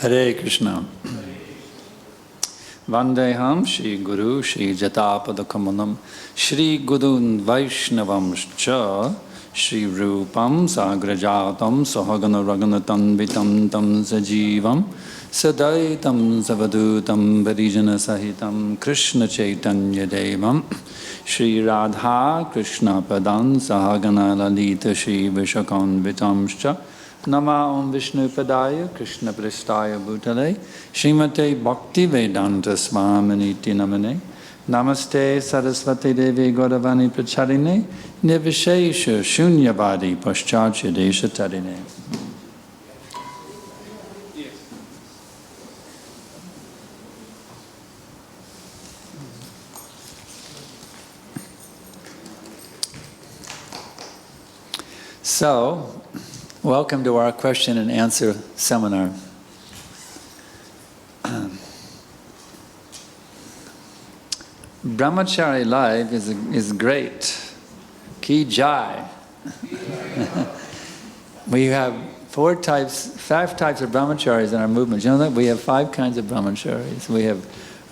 Hare Krishna. Vandeham Shri Guru Shri Jatapadakamanam Shri Gurun Vaishnavam Cha Shri Rupam Sagrajatam Sahagana Raganatam Vitam Tam Sajivam Sadaitam Savadutam Varijana Sahitam Krishna Chaitanya Devam Shri Radha Krishna Padan Sahagana Lalita Shri Vishakam Vitamscha Nama Om Vishnu Padaya Krishna Pristaya Bhutale Srimate Bhaktivedanta Swaminiti Namane Namaste Saraswati Devi Gauravani Pracharine Nivishesha Shunyavadi Pascharya Desha Tarine. So, welcome to our question and answer seminar. Brahmachari life is great. Ki jai. We have five types of brahmacharis in our movement. You know that? We have 5 kinds of brahmacharis. We have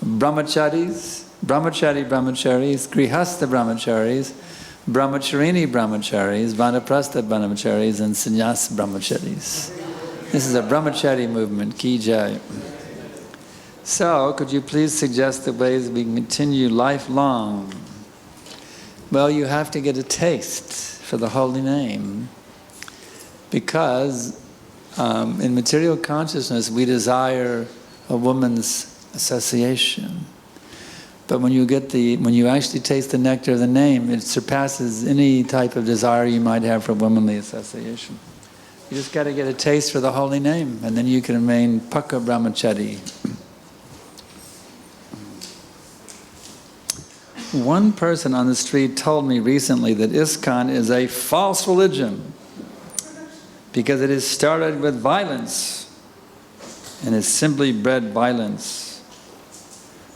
brahmacharis, grihastha brahmacharis, brahmacharini brahmacharis, vanaprastha brahmacharis, and sannyas brahmacharis. This is a brahmachari movement, ki jai. So, could you please suggest the ways we can continue lifelong? Well, you have to get a taste for the holy name. Because in material consciousness, we desire a woman's association. But when you actually taste the nectar of the name, it surpasses any type of desire you might have for womanly association. You just got to get a taste for the holy name, and then you can remain Pakka Brahmachari. One person on the street told me recently that ISKCON is a false religion because it is started with violence and has simply bred violence.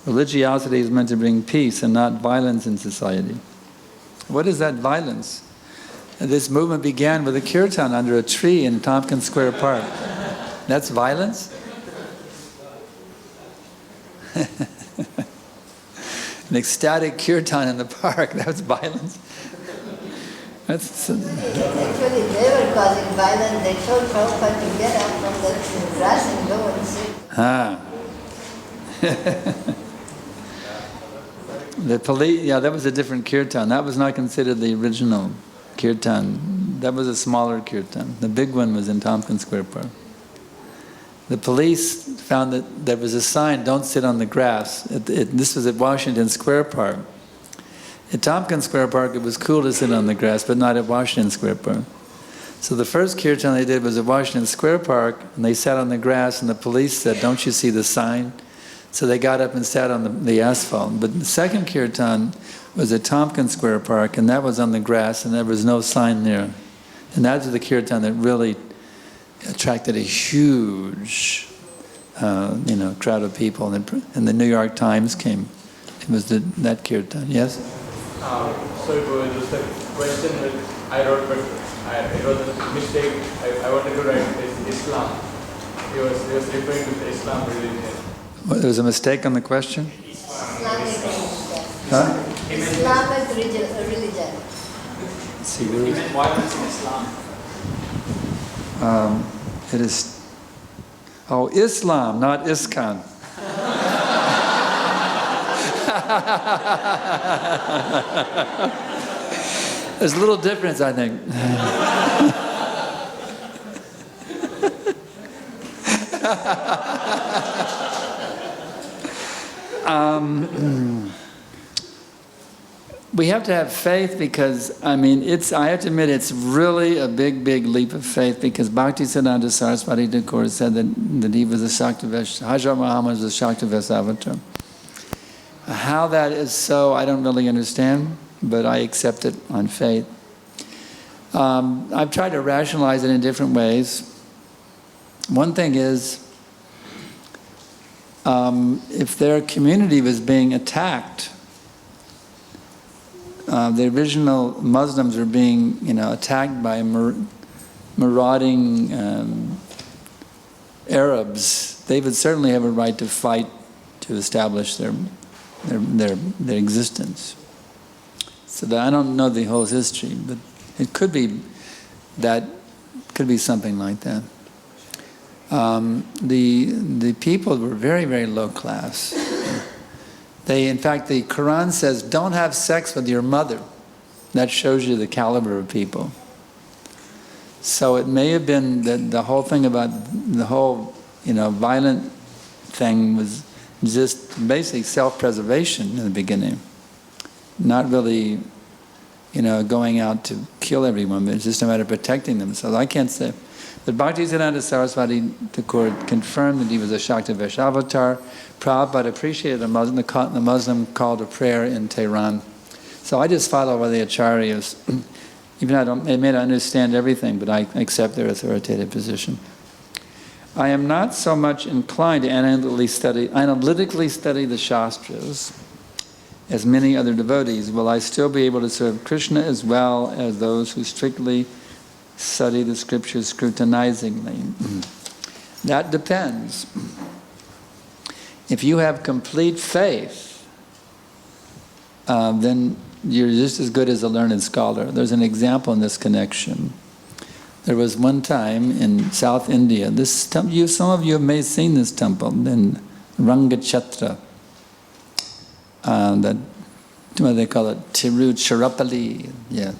Religiosity is meant to bring peace and not violence in society. What is that violence? This movement began with a kirtan under a tree in Tompkins Square Park. That's violence? An ecstatic kirtan in the park, that's violence? Actually, they were causing violence. They told Prabhupada to get up from the grass and go and sit. The police, yeah, that was a different kirtan. That was not considered the original kirtan. That was a smaller kirtan. The big one was in Tompkins Square Park. The police found that there was a sign, don't sit on the grass. This was at Washington Square Park. At Tompkins Square Park, it was cool to sit on the grass, but not at Washington Square Park. So the first kirtan they did was at Washington Square Park, and they sat on the grass, and the police said, don't you see the sign? So they got up and sat on the asphalt. But the second kirtan was at Tompkins Square Park, and that was on the grass, and there was no sign there. And that was the kirtan that really attracted a huge crowd of people. And the New York Times came. It was that kirtan. Yes? So it was the question that I wrote, but it was a mistake. I wanted to write Islam. He was referring to the Islam religion. There was a mistake on the question? Islamic religion. Huh? Islamic religion. He meant violence in Islam. It is... Oh, Islam, not ISKCON. There's a little difference, I think. We have to have faith because, I have to admit, it's really a big, big leap of faith because Bhaktivedanta Saraswati Thakur said that he was a Shaktivesh, Hazrat Muhammad was a Shaktivesh avatar. How that is so, I don't really understand, but I accept it on faith. I've tried to rationalize it in different ways. One thing is, if their community was being attacked, the original Muslims were being, attacked by marauding Arabs they would certainly have a right to fight to establish their existence. So that I don't know the whole history, but it could be something like that. The people were very, very low class. In fact, the Quran says, don't have sex with your mother. That shows you the caliber of people. So it may have been that the whole thing about the whole, violent thing was just basically self-preservation in the beginning. Not really, going out to kill everyone, but it's just a matter of protecting themselves. I can't say. But Bhaktivedanta Saraswati Thakur confirmed that he was a Shaktivesh avatar. Prabhupada appreciated the Muslim call to prayer in Tehran. So I just follow what the acharyas, even though I may not understand everything, but I accept their authoritative position. I am not so much inclined to analytically study the Shastras as many other devotees. Will I still be able to serve Krishna as well as those who strictly study the scriptures scrutinizingly? That depends. If you have complete faith, then you're just as good as a learned scholar. There's an example in this connection. There was one time in South India, some of you may have seen this temple in Rangachatra. What do they call it? Tiruchirappalli. Yeah.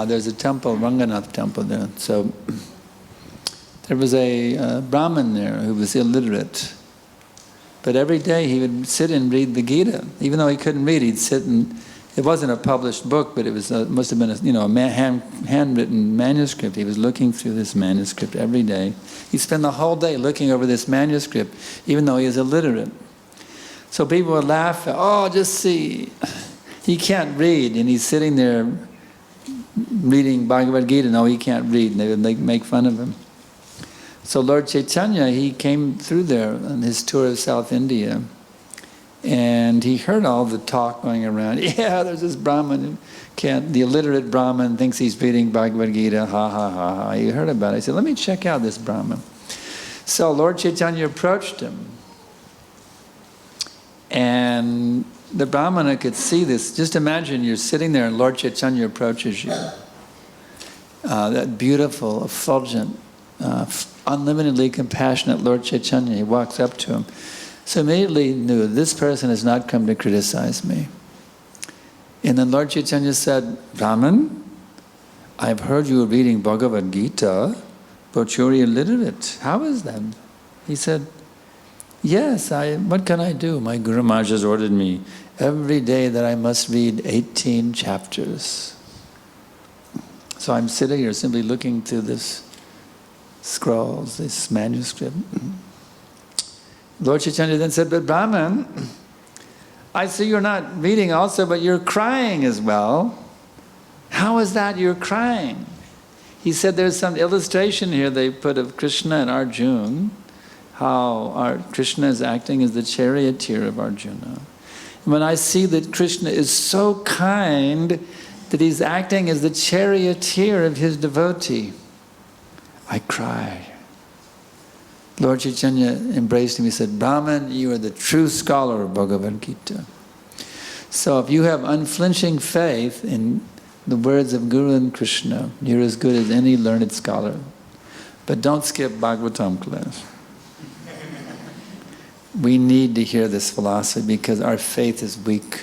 There's a temple, Ranganath temple there. So there was a Brahmin there who was illiterate. But every day he would sit and read the Gita. Even though he couldn't read, he'd sit and... It wasn't a published book, but it was must have been a handwritten manuscript. He was looking through this manuscript every day. He'd spend the whole day looking over this manuscript, even though he was illiterate. So people would laugh, just see, he can't read, and he's sitting there reading Bhagavad Gita. No, he can't read, and they would make fun of him. So Lord Chaitanya, he came through there on his tour of South India, and he heard all the talk going around. Yeah, there's this Brahmin the illiterate Brahmin thinks he's reading Bhagavad Gita, ha ha ha ha. He heard about it. He said, let me check out this Brahmin. So Lord Chaitanya approached him, and the Brahmana could see this. Just imagine you're sitting there and Lord Chaitanya approaches you. That beautiful, effulgent, unlimitedly compassionate Lord Chaitanya, he walks up to him. So immediately knew, this person has not come to criticize me. And then Lord Chaitanya said, Brahman, I've heard you reading Bhagavad Gita, but you're illiterate. How is that? He said, yes, what can I do? My Guru Maharaj has ordered me every day that I must read 18 chapters. So I'm sitting here simply looking through this scrolls, this manuscript. Lord Chaitanya then said, but Brahman, I see you're not reading also, but you're crying as well. How is that you're crying? He said there's some illustration here they put of Krishna and Arjuna, how Krishna is acting as the charioteer of Arjuna. And when I see that Krishna is so kind that he's acting as the charioteer of his devotee, I cry. Lord Chaitanya embraced him. He said, Brahman, you are the true scholar of Bhagavad Gita. So if you have unflinching faith in the words of Guru and Krishna, you're as good as any learned scholar. But don't skip Bhagavatam class. We need to hear this philosophy because our faith is weak.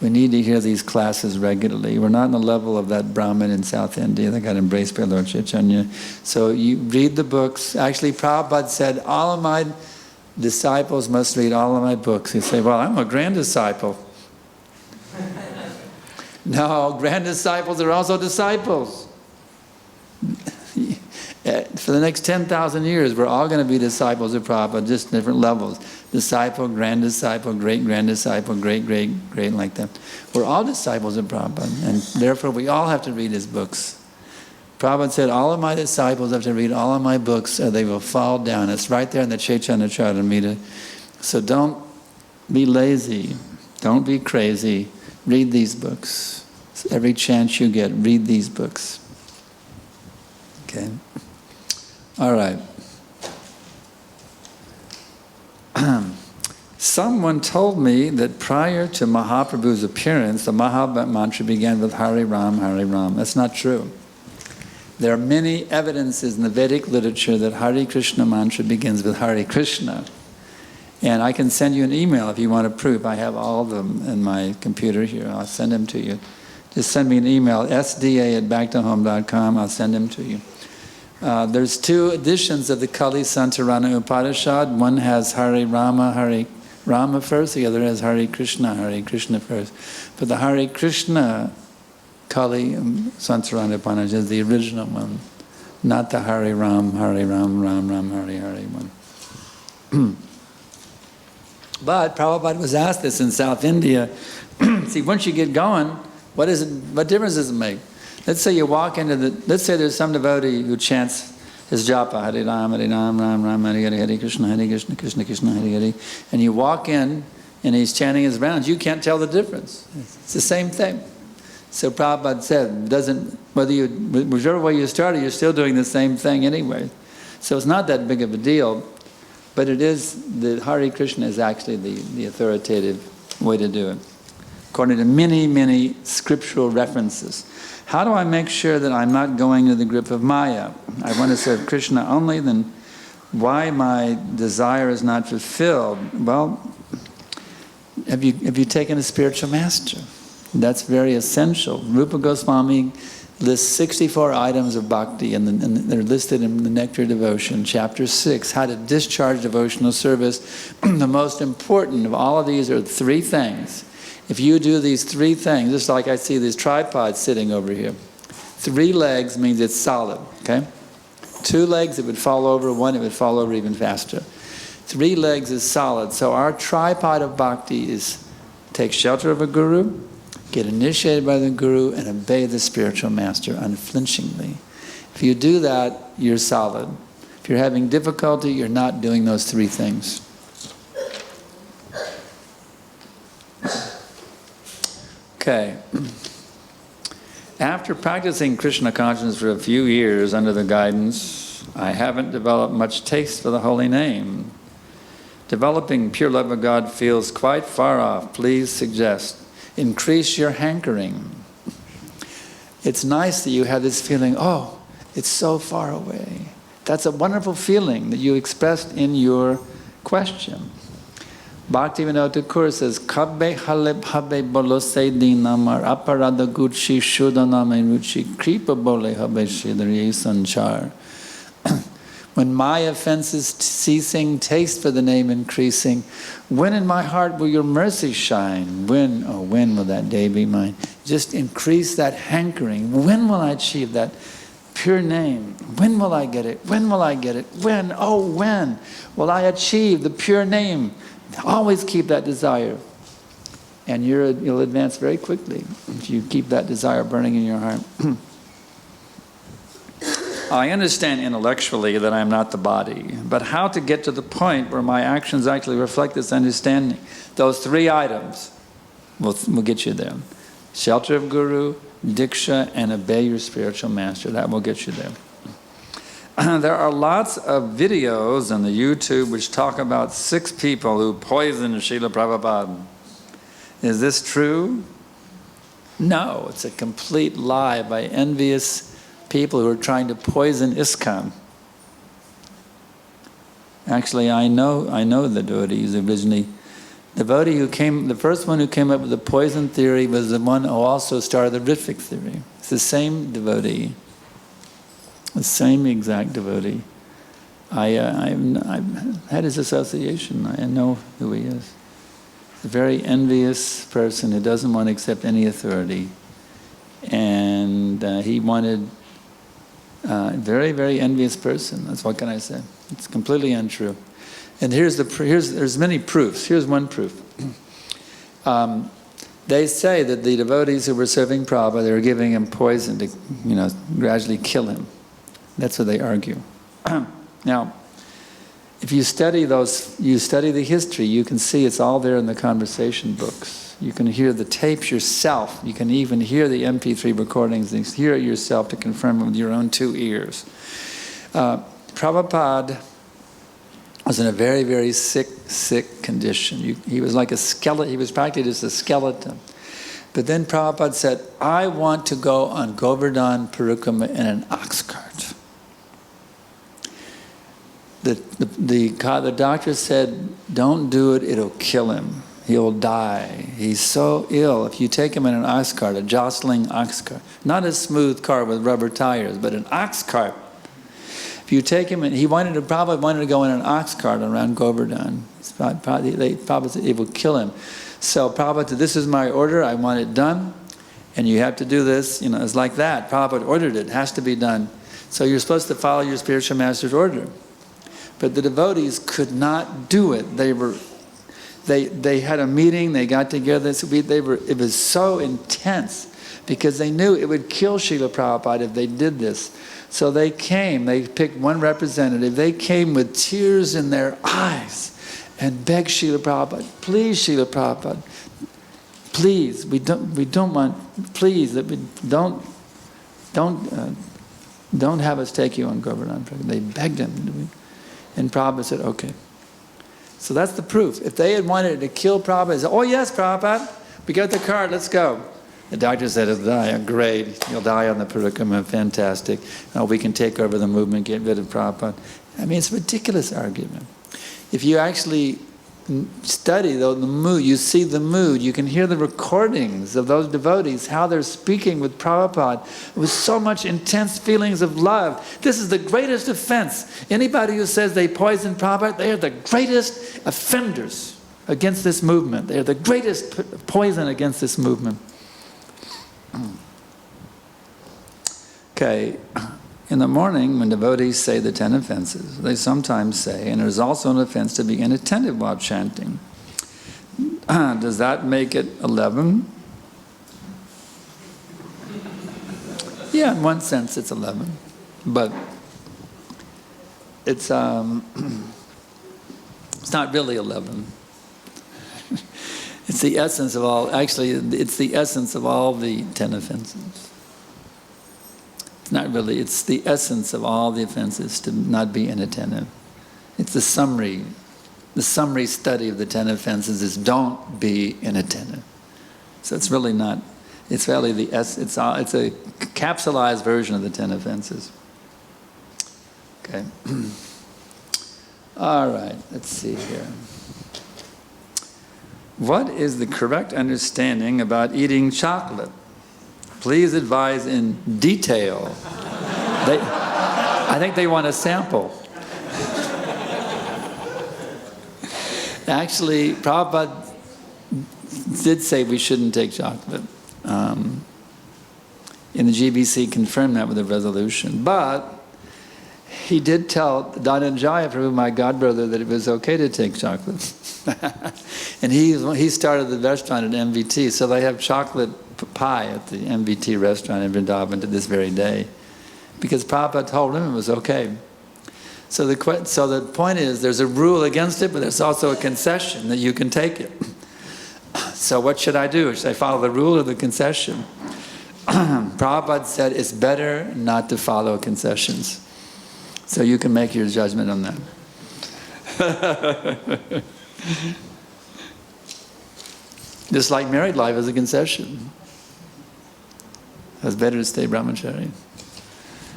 We need to hear these classes regularly. We're not on the level of that Brahmin in South India that got embraced by Lord Chaitanya. So you read the books. Actually, Prabhupada said, all of my disciples must read all of my books. You say, well, I'm a grand disciple. No, grand disciples are also disciples. For the next 10,000 years, we're all going to be disciples of Prabhupada, just different levels. Disciple, grand disciple, great-grand disciple, great, like that. We're all disciples of Prabhupada, and therefore we all have to read his books. Prabhupada said, all of my disciples have to read all of my books or they will fall down. It's right there in the Chaitanya Charitamrita. So don't be lazy. Don't be crazy. Read these books. Every chance you get, read these books. Okay? All right. Someone told me that prior to Mahaprabhu's appearance, the Maha mantra began with Hare Ram, Hare Ram. That's not true. There are many evidences in the Vedic literature that Hare Krishna mantra begins with Hare Krishna. And I can send you an email if you want to prove. I have all of them in my computer here. I'll send them to you. Just send me an email, sda@bhaktohome.com. I'll send them to you. There's 2 editions of the Kali Santarana Upanishad. One has Hare Rama first, the other has Hare Krishna first. But the Hare Krishna Kali Santarana Upanishad is the original one, not the Hare Ram, Ram Ram, Hare Hare one. But Prabhupada was asked this in South India. See, once you get going, what difference does it make? Let's say you walk into let's say there's some devotee who chants his japa, Hare Ram, Ram Ram, Hare Hare, Hare Krishna, Krishna Krishna, Hare Hare, and you walk in and he's chanting his rounds, you can't tell the difference. It's the same thing. So Prabhupada said, whichever way you started, you're still doing the same thing anyway. So it's not that big of a deal, but it is, the Hare Krishna is actually the authoritative way to do it, according to many, many scriptural references. How do I make sure that I'm not going into the grip of Maya? I want to serve Krishna only, then why my desire is not fulfilled? Well, have you taken a spiritual master? That's very essential. Rupa Goswami lists 64 items of bhakti, and they're listed in the Nectar of Devotion, chapter 6, how to discharge devotional service. The most important of all of these are 3 things. If you do these 3 things, just like I see these tripods sitting over here, 3 legs means it's solid, okay? 2 legs, it would fall over. 1, it would fall over even faster. 3 legs is solid. So our tripod of bhakti is take shelter of a guru, get initiated by the guru, and obey the spiritual master unflinchingly. If you do that, you're solid. If you're having difficulty, you're not doing those 3 things. Okay. After practicing Krishna consciousness for a few years under the guidance, I haven't developed much taste for the holy name. Developing pure love of God feels quite far off. Please suggest. Increase your hankering. It's nice that you have this feeling, oh, it's so far away. That's a wonderful feeling that you expressed in your question. Bhaktivedanta Thakur says, Kabbe haleb habe bolo se dinamar aparada guchi shudaname ruchi kripa bole habe shidari sanchar. When my offenses ceasing, taste for the name increasing, when in my heart will your mercy shine? When, oh, when will that day be mine? Just increase that hankering. When will I achieve that pure name? When will I get it? When will I get it? When, oh, when will I achieve the pure name? Always keep that desire. And you'll advance very quickly if you keep that desire burning in your heart. I understand intellectually that I am not the body, but how to get to the point where my actions actually reflect this understanding? Those 3 items will get you there. Shelter of Guru, Diksha, and obey your spiritual master. That will get you there. There are lots of videos on the YouTube which talk about 6 people who poisoned Srila Prabhupada. Is this true? No, it's a complete lie by envious people who are trying to poison ISKCON. Actually, I know the devotees originally. The first one who came up with the poison theory was the one who also started the Rithvik theory. It's the same devotee, the same exact devotee. I've had his association. I know who he is. He's a very envious person who doesn't want to accept any authority, and he wanted. Very, very envious person. That's what can I say. It's completely untrue. And there's many proofs. Here's one proof. They say that the devotees who were serving Prabhupada, they were giving him poison to, gradually kill him. That's what they argue. Now, if you study the history, you can see it's all there in the conversation books. You can hear the tapes yourself. You can even hear the MP3 recordings. You hear it yourself to confirm it with your own 2 ears. Prabhupada was in a very, very sick condition. He was like a skeleton. He was practically just a skeleton. But then Prabhupada said, I want to go on Govardhan Parikrama in an ox cart. The doctor said, don't do it, it'll kill him. He'll die. He's so ill. If you take him in an ox cart, a jostling ox cart, not a smooth car with rubber tires, but an ox cart. If you take him in, Prabhupada wanted to go in an ox cart around Govardhan. Prabhupada said it will kill him. So Prabhupada said, this is my order, I want it done, and you have to do this. You know, it's like that. Prabhupada ordered it, it has to be done. So you're supposed to follow your spiritual master's order. But the devotees could not do it. They had a meeting, they got together, it was so intense because they knew it would kill Srila Prabhupada if they did this. So they came, they picked one representative, they came with tears in their eyes and begged Srila Prabhupada, please Srila Prabhupada, please, we don't want, please, don't have us take you on Govardhan. They begged him. And Prabhupada said, okay. So that's the proof. If they had wanted to kill Prabhupada, they said, oh yes, Prabhupada, we got the cart, let's go. The doctor said, he'll die, great, he'll die on the parikrama, fantastic. Oh, we can take over the movement, get rid of Prabhupada. I mean, it's a ridiculous argument. If you actually study the mood, you see the mood, you can hear the recordings of those devotees, how they're speaking with Prabhupada with so much intense feelings of love. This is the greatest offense. Anybody who says they poisoned Prabhupada, they are the greatest offenders against this movement. They are the greatest poison against this movement. Okay, in the morning when devotees say the 10 offenses, they sometimes say, and it is also an offense to be inattentive while chanting. Does that make it 11? Yeah, in one sense it's 11, but it's not really 11. It's the essence of all, actually it's the essence of all the 10 offenses. It's not really, it's the essence of all the offenses to not be inattentive. It's the summary study of the 10 offenses is don't be inattentive. So it's really not, it's really the it's a capsulized version of the 10 offenses. Okay. All right, let's see here. What is the correct understanding about eating chocolate? Please advise in detail. I think they want a sample. Actually, Prabhupada did say we shouldn't take chocolate. In the GBC confirmed that with a resolution. But he did tell Dhananjaya Prabhu, my godbrother, that it was okay to take chocolate. And he started the restaurant at MVT, so they have chocolate pie at the MVT restaurant in Vrindavan to this very day. Because Prabhupada told him it was okay. So the point is, there's a rule against it, but there's also a concession that you can take it. So what should I do? Should I follow the rule or the concession? Prabhupada said it's better not to follow concessions. So you can make your judgment on that. Just like married life is a concession. It's better to stay brahmachari.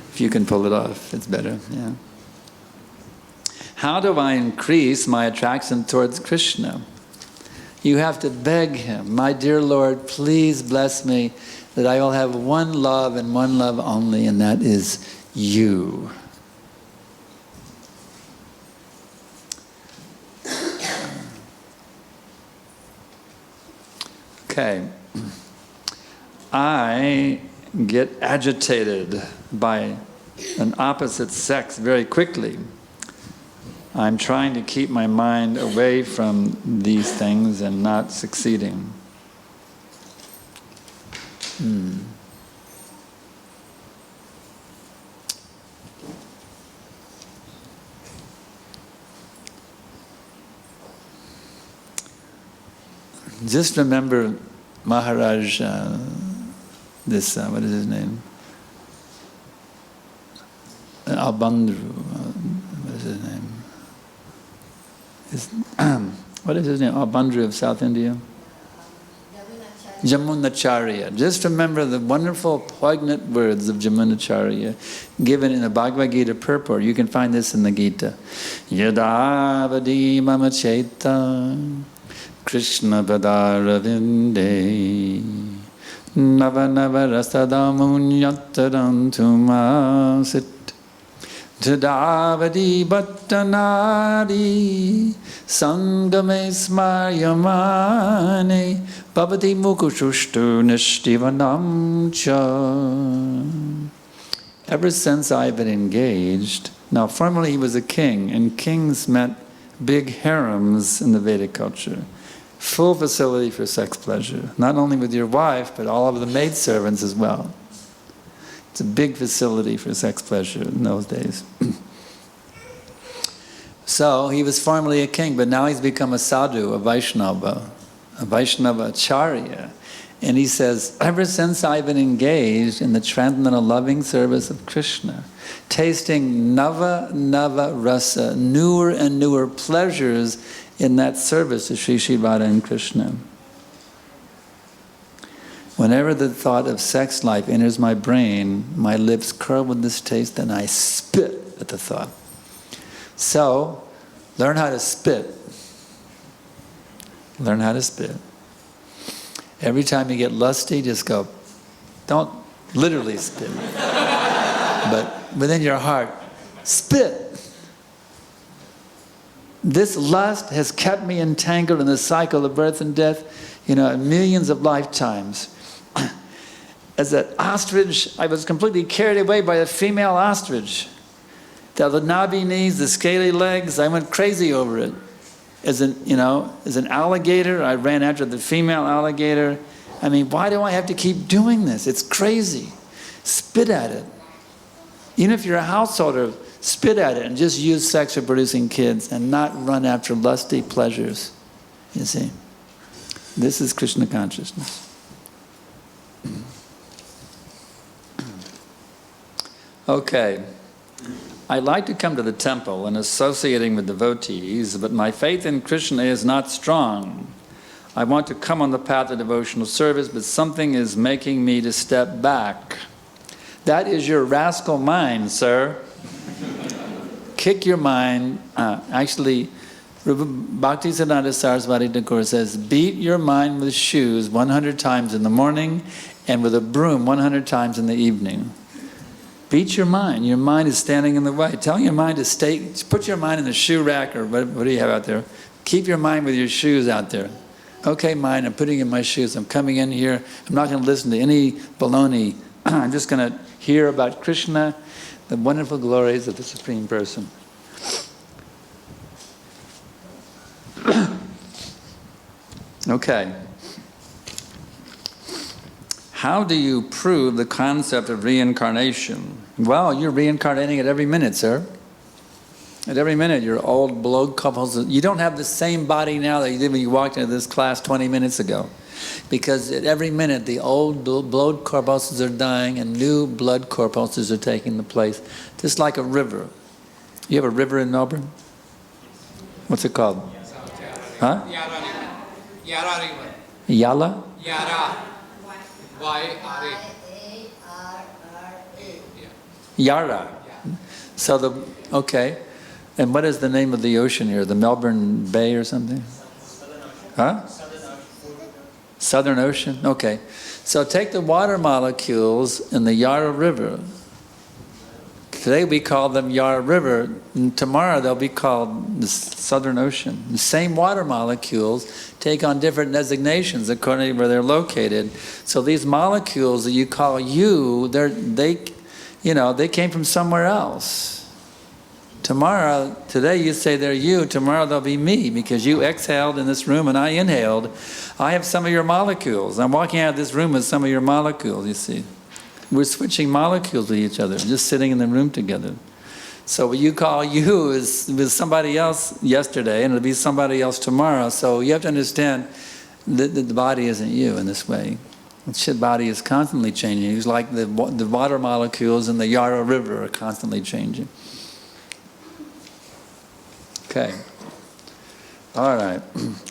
If you can pull it off, it's better, yeah. How do I increase my attraction towards Krishna? You have to beg him, my dear Lord, please bless me that I will have one love and one love only, and that is you. Okay. I get agitated by an opposite sex very quickly. I'm trying to keep my mind away from these things and not succeeding. Just remember Maharaj, what is his name? Albandru, what is his name? What is his name? Bandri of South India? Jamunacharya. Just remember the wonderful poignant words of Jamunacharya given in the Bhagavad Gita purport. You can find this in the Gita. Yadavadi mama cheta Krishna padaravinde Nava nava rasadamunyatarantumasit Tadavadi bhattanari Sangame smaryamane Bhavati mukushushtu nishtivanam cha. Ever since I've been engaged, now formerly he was a king, and kings meant big harems in the Vedic culture. Full facility for sex pleasure, not only with your wife, but all of the maidservants as well. It's a big facility for sex pleasure in those days. So he was formerly a king, but now he's become a sadhu, a Vaishnava-acharya. And he says, ever since I've been engaged in the transcendental loving service of Krishna, tasting nava rasa, newer and newer pleasures in that service of Sri Sri Radha and Krishna. Whenever the thought of sex life enters my brain, my lips curl with this taste and I spit at the thought. So, learn how to spit. Learn how to spit. Every time you get lusty, just go, don't literally spit, but within your heart, spit. This lust has kept me entangled in the cycle of birth and death, millions of lifetimes. As an ostrich, I was completely carried away by a female ostrich. The knobby knees, the scaly legs, I went crazy over it. As an alligator, I ran after the female alligator. I mean, why do I have to keep doing this? It's crazy. Spit at it. Even if you're a householder, spit at it and just use sex for producing kids and not run after lusty pleasures. You see? This is Krishna consciousness. Okay. I like to come to the temple and associating with devotees, but my faith in Krishna is not strong. I want to come on the path of devotional service, but something is making me to step back. That is your rascal mind, sir. Kick your mind. Actually, Bhaktisiddhanta Saraswati Thakur says, beat your mind with shoes 100 times in the morning and with a broom 100 times in the evening. Beat your mind. Your mind is standing in the way. Tell your mind to stay, put your mind in the shoe rack, or what do you have out there? Keep your mind with your shoes out there. Okay, mind, I'm putting in my shoes. I'm coming in here. I'm not going to listen to any baloney. I'm just going to hear about Krishna, the wonderful glories of the Supreme Person. Okay. How do you prove the concept of reincarnation? Well, you're reincarnating at every minute, sir. At every minute, your old blood corpuscles. You don't have the same body now that you did when you walked into this class 20 minutes ago. Because at every minute, the old blood corpuscles are dying and new blood corpuscles are taking the place. Just like a river. You have a river in Melbourne? What's it called? Huh? Yara River. Yala? Yara. Y-R-A. Yara. So okay. And what is the name of the ocean here? The Melbourne Bay or something? Huh? Southern Ocean? Okay. So take the water molecules in the Yara River. Today we call them Yara River, and tomorrow they'll be called the Southern Ocean. The same water molecules take on different designations according to where they're located. So these molecules that you call you, they came from somewhere else. Today you say they're you, tomorrow they'll be me, because you exhaled in this room and I inhaled. I have some of your molecules. I'm walking out of this room with some of your molecules, you see. We're switching molecules with each other, just sitting in the room together. So what you call you was somebody else yesterday, and it'll be somebody else tomorrow. So you have to understand that the body isn't you in this way. The body is constantly changing. It's like the water molecules in the Yara River are constantly changing. Okay. All right.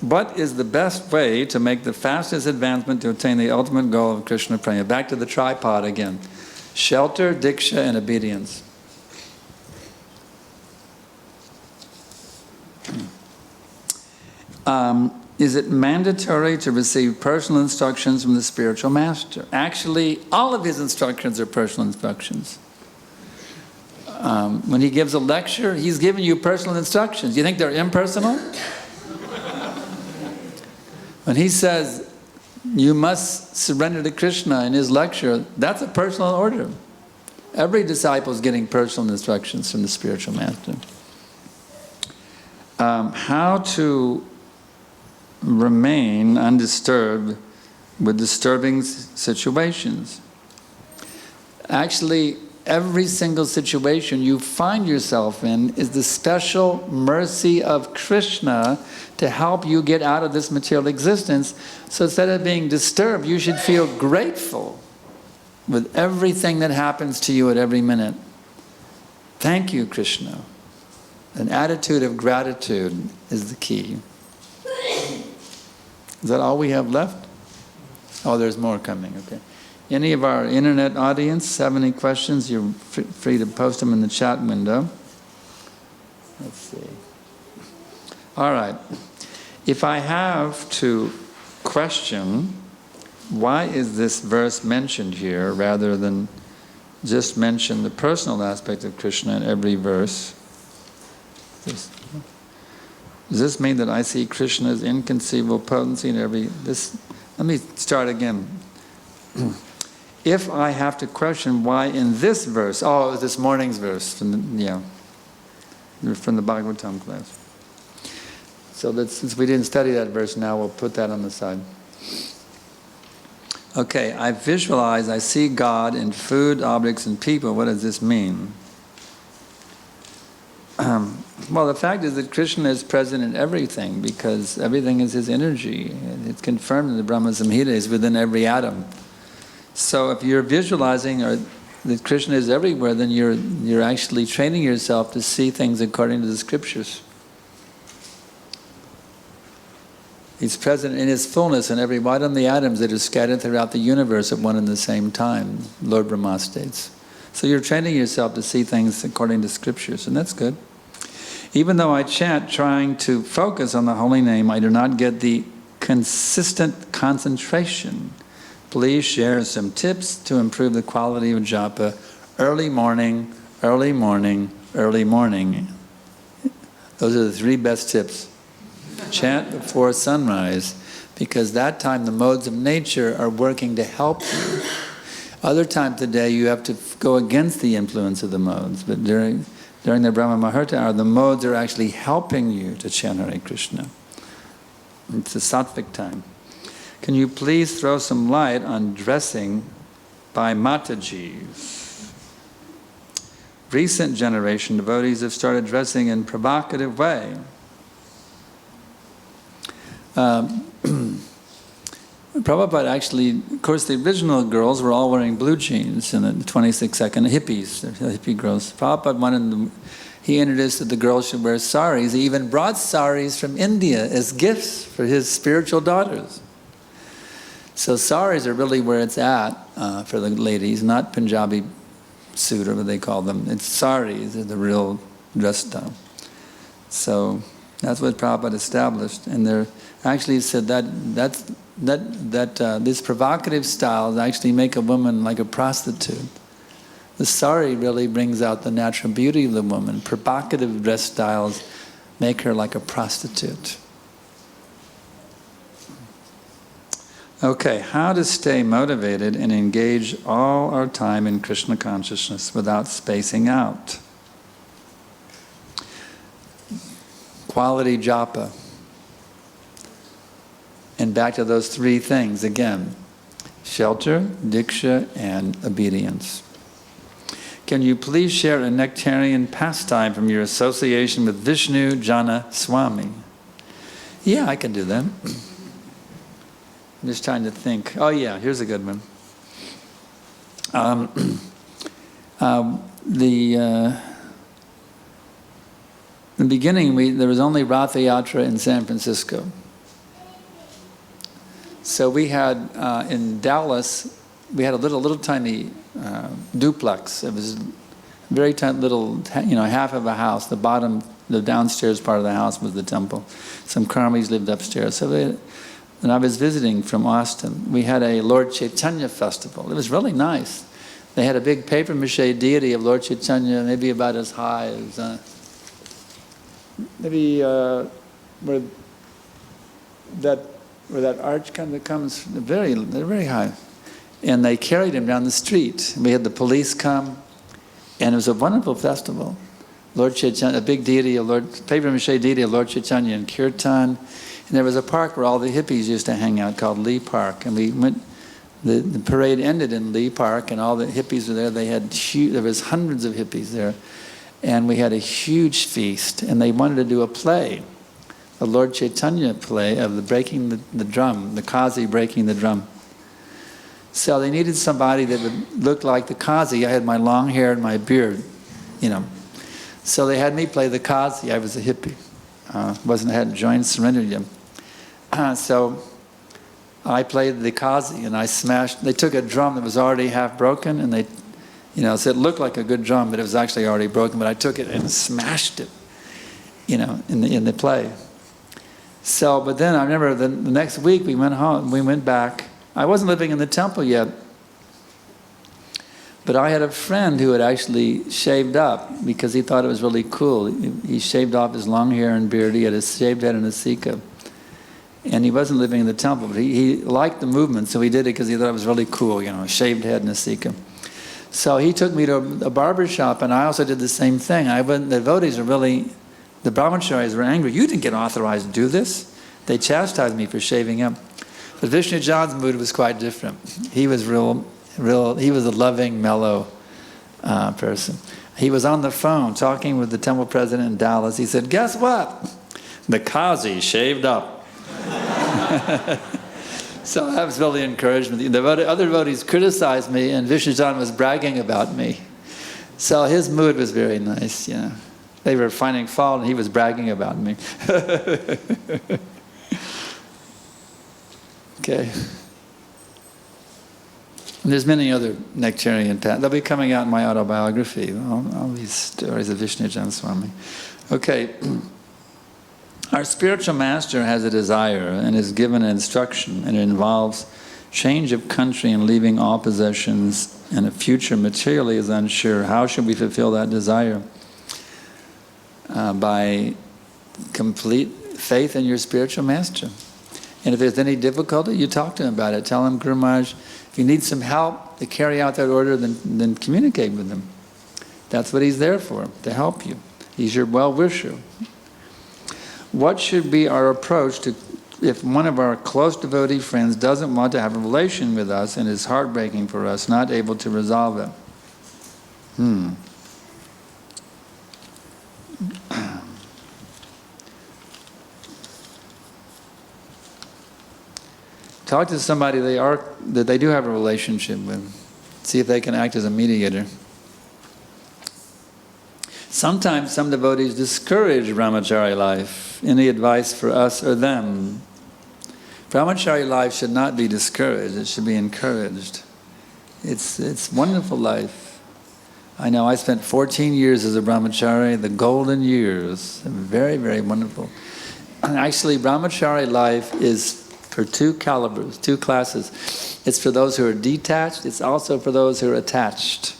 What is the best way to make the fastest advancement to attain the ultimate goal of Krishna prema? Back to the tripod again. Shelter, diksha, and obedience. Is it mandatory to receive personal instructions from the spiritual master? Actually, all of his instructions are personal instructions. When he gives a lecture, he's giving you personal instructions. You think they're impersonal? When he says, you must surrender to Krishna in his lecture, that's a personal order. Every disciple is getting personal instructions from the spiritual master. How to remain undisturbed with disturbing situations. Actually, every single situation you find yourself in is the special mercy of Krishna to help you get out of this material existence. So instead of being disturbed, you should feel grateful with everything that happens to you at every minute. Thank you, Krishna. An attitude of gratitude is the key. Is that all we have left? Oh, there's more coming, okay. Any of our internet audience have any questions? You're free to post them in the chat window. Let's see. All right. If I have to question, why is this verse mentioned here rather than just mention the personal aspect of Krishna in every verse? Does this mean that I see Krishna's inconceivable potency in every... Let me start again. If I have to question why in this verse... Oh, it was this morning's verse. From the Bhagavatam class. So that since we didn't study that verse now, we'll put that on the side. Okay, I visualize, I see God in food, objects, and people. What does this mean? Well, the fact is that Krishna is present in everything because everything is his energy. It's confirmed in the Brahma Samhita, is within every atom. So if you're visualizing that Krishna is everywhere, then you're actually training yourself to see things according to the scriptures. He's present in his fullness in every one of the atoms that are scattered throughout the universe at one and the same time, Lord Brahma states. So you're training yourself to see things according to scriptures, and that's good. Even though I chant trying to focus on the holy name, I do not get the consistent concentration. Please share some tips to improve the quality of japa. Early morning, early morning, early morning. Those are the 3 best tips. Chant before sunrise, because that time the modes of nature are working to help you. Other times of the day you have to go against the influence of the modes, but during the Brahma Muhurta hour, the modes are actually helping you to chant Hare Krishna. It's a sattvic time. Can you please throw some light on dressing by Matajis? Recent generation devotees have started dressing in provocative way. Prabhupada actually, of course the original girls were all wearing blue jeans and the 26-second hippies, hippie girls. Prabhupada wanted them, he introduced that the girls should wear saris. He even brought saris from India as gifts for his spiritual daughters. So saris are really where it's at for the ladies, not Punjabi suit or what they call them. It's saris are the real dress style. So that's what Prabhupada established, and they're actually said that these provocative styles actually make a woman like a prostitute. The sari really brings out the natural beauty of the woman. Provocative dress styles make her like a prostitute. Okay, how to stay motivated and engage all our time in Krishna consciousness without spacing out. Quality japa. And back to those 3 things again. Shelter, diksha, and obedience. Can you please share a nectarian pastime from your association with Vishnu Jana Swami? Yeah, I can do that. I'm just trying to think. Oh yeah, here's a good one. In the beginning, there was only Ratha Yatra in San Francisco. So we had, in Dallas, we had a little tiny duplex. It was very tiny little, half of a house. The bottom, the downstairs part of the house was the temple. Some Karmis lived upstairs. So and I was visiting from Austin. We had a Lord Chaitanya festival. It was really nice. They had a big paper mache deity of Lord Chaitanya, maybe about as high as, where that arch kind of comes, they're very high. And they carried him down the street. We had the police come, and it was a wonderful festival. Lord Chaitanya, a big deity of paper mache deity of Lord Chaitanya in Kirtan. And there was a park where all the hippies used to hang out called Lee Park. And we went, the parade ended in Lee Park, and all the hippies were there. There was hundreds of hippies there. And we had a huge feast, and they wanted to do a play, a Lord Chaitanya play of the breaking the drum, the Kazi breaking the drum. So they needed somebody that would look like the Kazi. I had my long hair and my beard, So they had me play the Kazi. I was a hippie. Hadn't joined, surrendered yet. So I played the Kazi, and I smashed. They took a drum that was already half broken, and they, so it looked like a good drum, but it was actually already broken. But I took it and smashed it, in the play. So, but then I remember the next week we went home. We went back. I wasn't living in the temple yet, but I had a friend who had actually shaved up because he thought it was really cool. He shaved off his long hair and beard. He had a shaved head and a sikha. And he wasn't living in the temple, but he liked the movement, so he did it because he thought it was really cool, a shaved head and a sikha. So he took me to a barber shop, and I also did the same thing. The devotees were the brahmacharis were angry. You didn't get authorized to do this. They chastised me for shaving up. But Vishnu Jan's mood was quite different. He was he was a loving, mellow person. He was on the phone talking with the temple president in Dallas. He said, guess what? The Kazi shaved up. So that was really encouragement. The other devotees criticized me, and Vishnu Jan was bragging about me. So his mood was very nice, They were finding fault, and he was bragging about me. Okay. And there's many other nectarian paths. They'll be coming out in my autobiography, all these stories of Vishnu Jan Swami. Okay. Our spiritual master has a desire and is given an instruction, and it involves change of country and leaving all possessions, and a future materially is unsure. How should we fulfill that desire? By complete faith in your spiritual master. And if there's any difficulty, you talk to him about it. Tell him, Guru Maharaj, if you need some help to carry out that order, then communicate with him. That's what he's there for, to help you. He's your well-wisher. What should be our approach to if one of our close devotee friends doesn't want to have a relation with us and is heartbreaking for us, not able to resolve it? Talk to somebody that they do have a relationship with. See if they can act as a mediator. Sometimes some devotees discourage brahmachari life. Any advice for us or them? Brahmachari life should not be discouraged, it should be encouraged. It's wonderful life. I know I spent 14 years as a brahmachari, the golden years, very, very wonderful. And actually, brahmachari life is for two calibers, two classes. It's for those who are detached, it's also for those who are attached.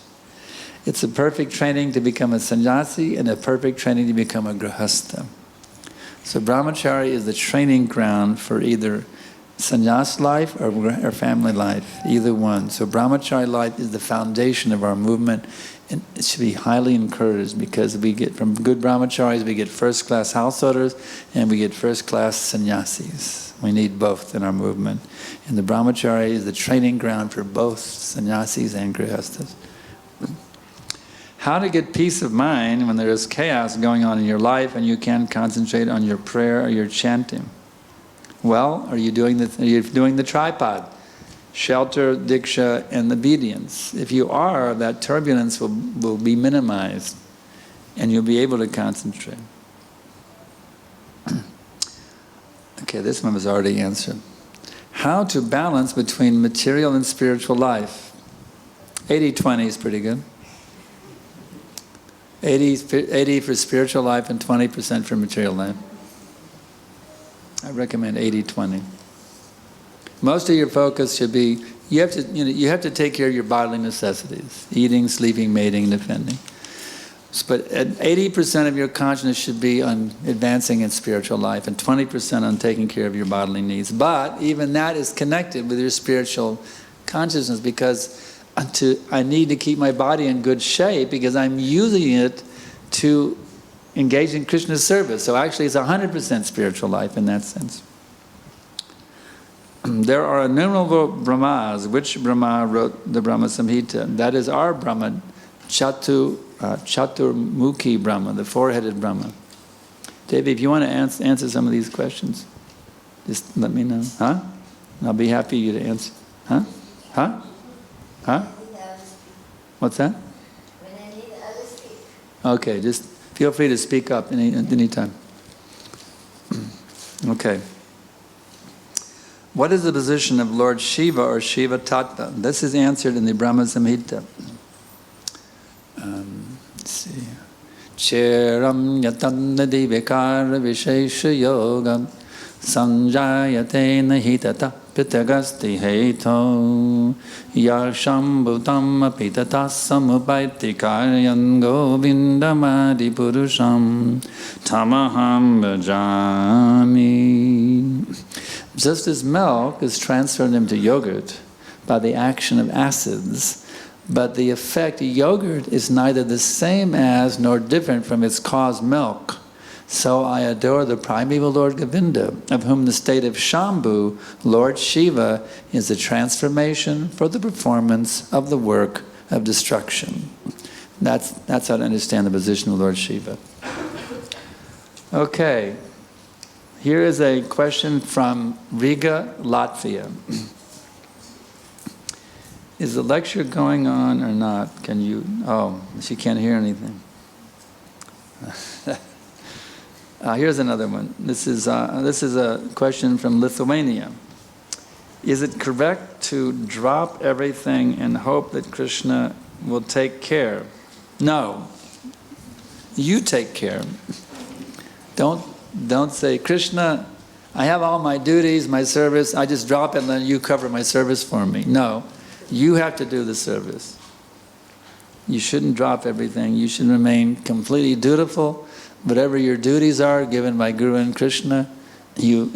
It's a perfect training to become a sannyasi and a perfect training to become a grihastha. So brahmachari is the training ground for either sannyas life or family life, either one. So brahmachari life is the foundation of our movement, and it should be highly encouraged because we get from good brahmacharis, we get first-class householders and we get first-class sannyasis. We need both in our movement. And the brahmachari is the training ground for both sannyasis and grihasthas. How to get peace of mind when there is chaos going on in your life and you can't concentrate on your prayer or your chanting? Well, are you doing the tripod? Shelter, diksha, and obedience. If you are, that turbulence will be minimized and you'll be able to concentrate. Okay, this one was already answered. How to balance between material and spiritual life? 80-20 is pretty good. 80 for spiritual life and 20% for material life. I recommend 80-20. Most of your focus should be, you have to take care of your bodily necessities, eating, sleeping, mating, defending. But 80% of your consciousness should be on advancing in spiritual life and 20% on taking care of your bodily needs. But even that is connected with your spiritual consciousness, because I need to keep my body in good shape because I'm using it to engage in Krishna's service. So actually it's 100% spiritual life in that sense. There are innumerable Brahmas. Which Brahma wrote the Brahma Samhita? That is our Brahma, Chaturmukhi Brahma, the four-headed Brahma. Devi, if you want to answer some of these questions, just let me know. Huh? And I'll be happy you to answer. Huh? Huh? Huh? What's that? When I need, I will speak. Okay, just feel free to speak up any time. Okay. What is the position of Lord Shiva or Shiva Tattva? This is answered in the Brahma Samhita. Let's see. Cheram yatannadi vikara vishesha yogam sanjayate nahitata pitagasti heto yashambhutam apitata samupaiti karyan govindamadi purusham tamaham bhajami. Just as milk is transferred into yogurt by the action of acids, but the effect yogurt is neither the same as nor different from its cause milk, so I adore the primeval Lord Govinda, of whom the state of Shambhu, Lord Shiva, is a transformation for the performance of the work of destruction. That's how to understand the position of Lord Shiva. Okay. Here is a question from Riga, Latvia. Is the lecture going on or not? Can you... Oh, she can't hear anything. Here's another one. This is a question from Lithuania. Is it correct to drop everything and hope that Krishna will take care? No. You take care. Don't say, Krishna, I have all my duties, my service, I just drop it and then you cover my service for me. No, you have to do the service. You shouldn't drop everything. You should remain completely dutiful. Whatever your duties are given by Guru and Krishna, you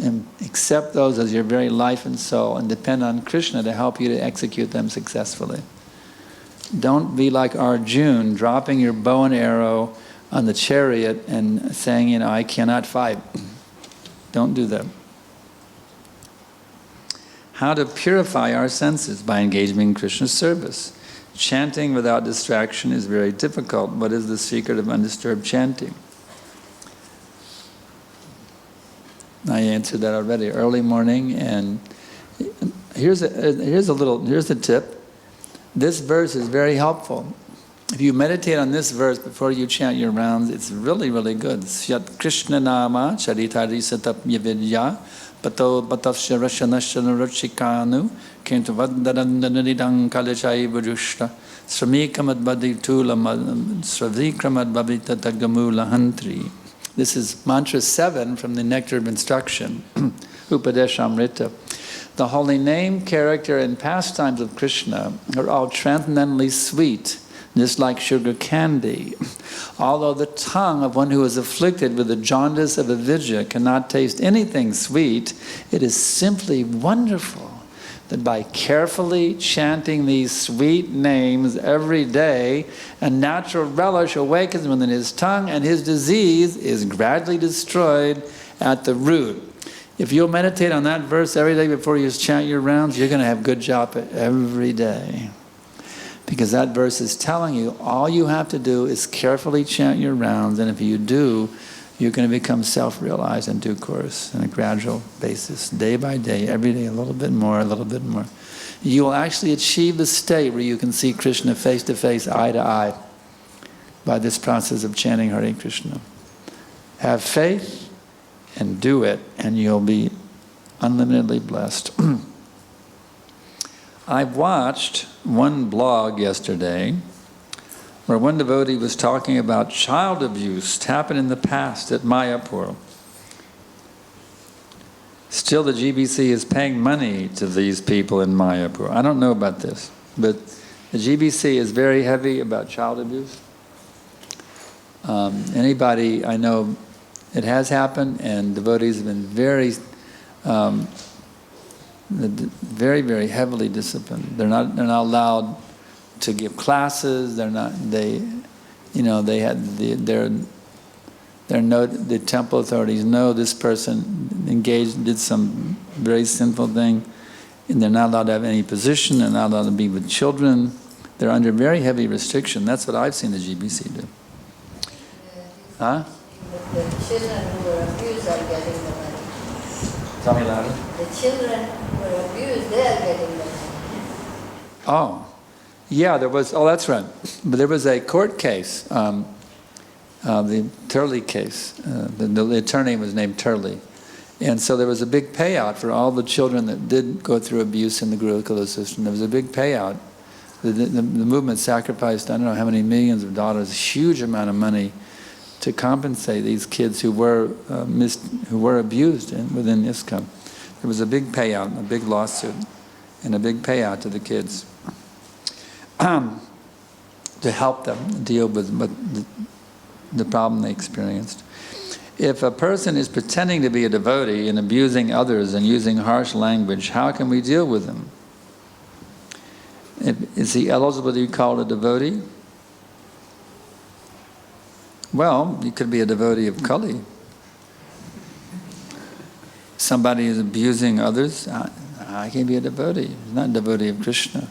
accept those as your very life and soul and depend on Krishna to help you to execute them successfully. Don't be like Arjuna, dropping your bow and arrow on the chariot and saying, I cannot fight. Don't do that. How to purify our senses? By engaging in Krishna's service. Chanting without distraction is very difficult. What is the secret of undisturbed chanting? I answered that already. Early morning, and here's a tip. This verse is very helpful. If you meditate on this verse before you chant your rounds, it's really, really good. Syat Krishna Nama Charitari Satap Yavidya Pato Batafsha Rashanashana Rachikanu Kentavadadandanidang Kalachai Vajushta Sramikamad Baditula Sravikramad Babita Tagamula Hantri. This is mantra 7 from the Nectar of Instruction, Upadeshamrita. The holy name, character, and pastimes of Krishna are all transcendently sweet, just like sugar candy. Although the tongue of one who is afflicted with the jaundice of avidya cannot taste anything sweet, it is simply wonderful that by carefully chanting these sweet names every day, a natural relish awakens within his tongue and his disease is gradually destroyed at the root. If you'll meditate on that verse every day before you chant your rounds, you're going to have good japa every day. Because that verse is telling you all you have to do is carefully chant your rounds, and if you do, you're going to become self-realized in due course on a gradual basis, day by day, every day, a little bit more, a little bit more. You will actually achieve the state where you can see Krishna face to face, eye to eye, by this process of chanting Hare Krishna. Have faith and do it, and you'll be unlimitedly blessed. I watched one blog yesterday where one devotee was talking about child abuse happened in the past at Mayapur. Still, the GBC is paying money to these people in Mayapur. I don't know about this, but the GBC is very heavy about child abuse. Anybody I know, it has happened, and devotees have been very, very heavily disciplined. They're not allowed to give classes. They're not. They had the temple authorities know this person did some very sinful thing, and they're not allowed to have any position. They're not allowed to be with children. They're under very heavy restriction. That's what I've seen the GBC do. Huh? The children who were abused are getting the money. Tell me louder. The children who were abused, they are getting the money. Oh, yeah, there was, oh, that's right. But there was a court case, the Turley case. The attorney was named Turley. And so there was a big payout for all the children that did go through abuse in the Gurukula system. There was a big payout. The movement sacrificed, I don't know how many millions of dollars, a huge amount of money to compensate these kids who were abused within ISKCON. There was a big payout, a big lawsuit, and a big payout to the kids to help them deal with the problem they experienced. If a person is pretending to be a devotee and abusing others and using harsh language, how can we deal with him? Is he eligible to be called a devotee? Well, he could be a devotee of Kali. Somebody is abusing others, I can be a devotee. He's not a devotee of Krishna.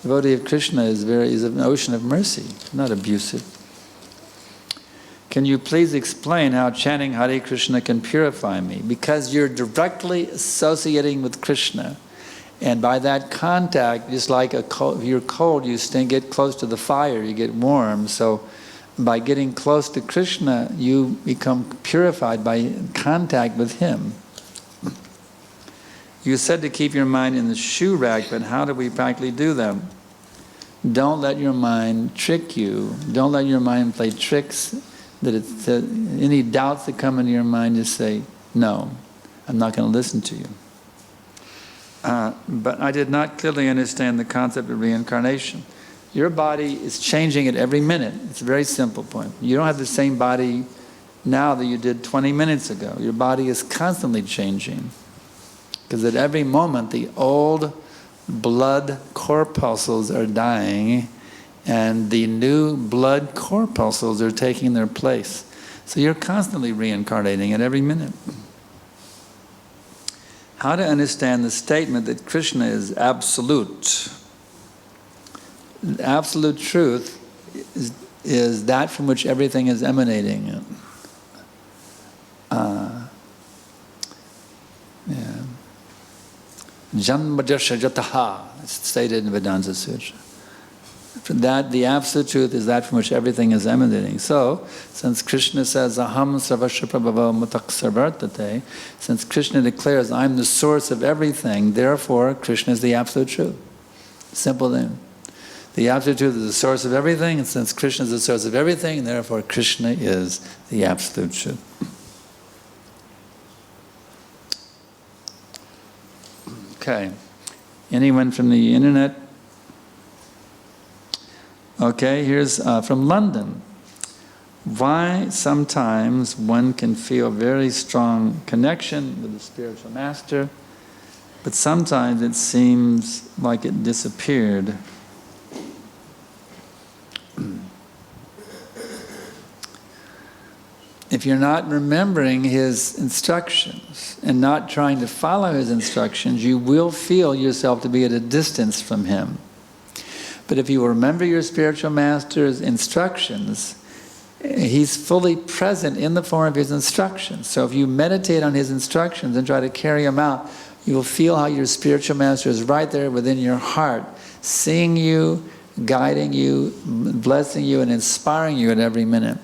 Devotee of Krishna is an ocean of mercy, not abusive. Can you please explain how chanting Hare Krishna can purify me? Because you're directly associating with Krishna. And by that contact, just like if you're cold, you get close to the fire, you get warm. So by getting close to Krishna, you become purified by contact with Him. You said to keep your mind in the shoe rack, but how do we practically do that? Don't let your mind trick you. Don't let your mind play tricks. Any doubts that come into your mind, just say, no, I'm not going to listen to you. But I did not clearly understand the concept of reincarnation. Your body is changing at every minute. It's a very simple point. You don't have the same body now that you did 20 minutes ago. Your body is constantly changing. Because at every moment, the old blood corpuscles are dying and the new blood corpuscles are taking their place. So you're constantly reincarnating at every minute. How to understand the statement that Krishna is absolute? Absolute truth is that from which everything is emanating. Janmadasha Jataha, it's stated in Vedanta Sutra. That the absolute truth is that from which everything is emanating. So, since Krishna says, Aham Sarvasya Prabhavo Mutak Sarvartate, since Krishna declares, I'm the source of everything, therefore Krishna is the absolute truth. Simple thing. The absolute truth is the source of everything, and since Krishna is the source of everything, therefore Krishna is the absolute truth. Okay. Anyone from the internet? Okay, here's from London. Why sometimes one can feel very strong connection with the spiritual master, but sometimes it seems like it disappeared. If you're not remembering his instructions and not trying to follow his instructions, you will feel yourself to be at a distance from him. But if you remember your spiritual master's instructions, he's fully present in the form of his instructions. So if you meditate on his instructions and try to carry them out, you will feel how your spiritual master is right there within your heart, seeing you, guiding you, blessing you, and inspiring you at every minute.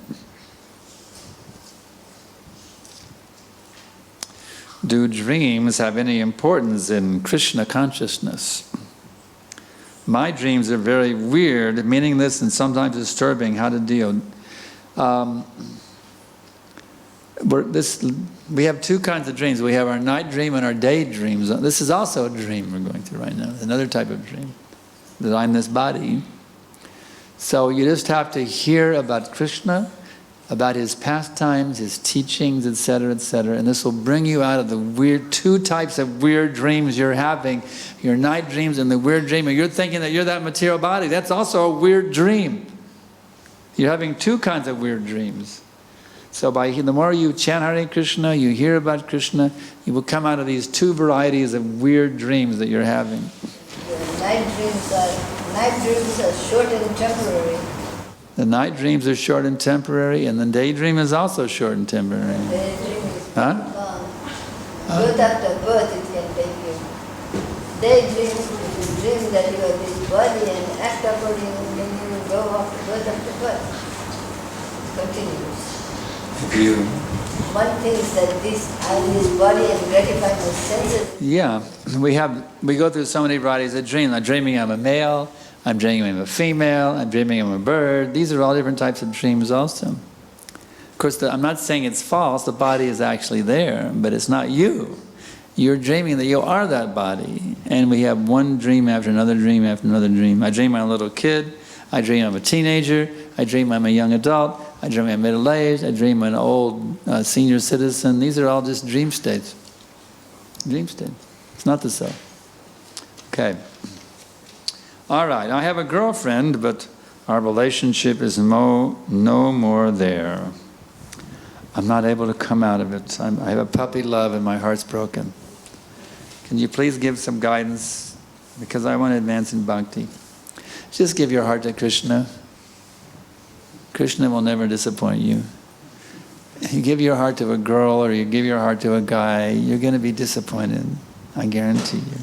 do dreams have any importance in Krishna consciousness? My dreams are very weird, meaningless, and sometimes disturbing. How to deal? We have two kinds of dreams. We have our night dream and our day dreams. This is also a dream we're going through right now. It's another type of dream. That I'm this body. So you just have to hear about Krishna, about his pastimes, his teachings, etc., etc. And this will bring you out of the weird, two types of weird dreams you're having. Your night dreams and the weird dream. And you're thinking that you're that material body. That's also a weird dream. You're having two kinds of weird dreams. So the more you chant Hare Krishna, you hear about Krishna, you will come out of these two varieties of weird dreams that you're having. The night dreams are short and temporary. The night dreams are short and temporary, and the daydream is also short and temporary. Daydream is Huh? long. Birth after birth it can take you. Daydream, you dream that you are this body and act accordingly, then you will go after birth. Continues. One thinks that I am this body and gratify my senses. Yeah, we go through so many varieties of dreams. I'm dreaming I'm a male, I'm dreaming I'm a female, I'm dreaming I'm a bird. These are all different types of dreams also. Of course, I'm not saying it's false, the body is actually there, but it's not you. You're dreaming that you are that body. And we have one dream after another dream after another dream. I dream I'm a little kid, I dream I'm a teenager, I dream I'm a young adult, I dream I'm middle-aged, I dream I'm an old senior citizen. These are all just dream states. Dream states. It's not the self. Okay. All right, I have a girlfriend, but our relationship is no more there. I'm not able to come out of it. I have a puppy love and my heart's broken. Can you please give some guidance? Because I want to advance in bhakti. Just give your heart to Krishna. Krishna will never disappoint you. You give your heart to a girl or you give your heart to a guy, you're going to be disappointed. I guarantee you.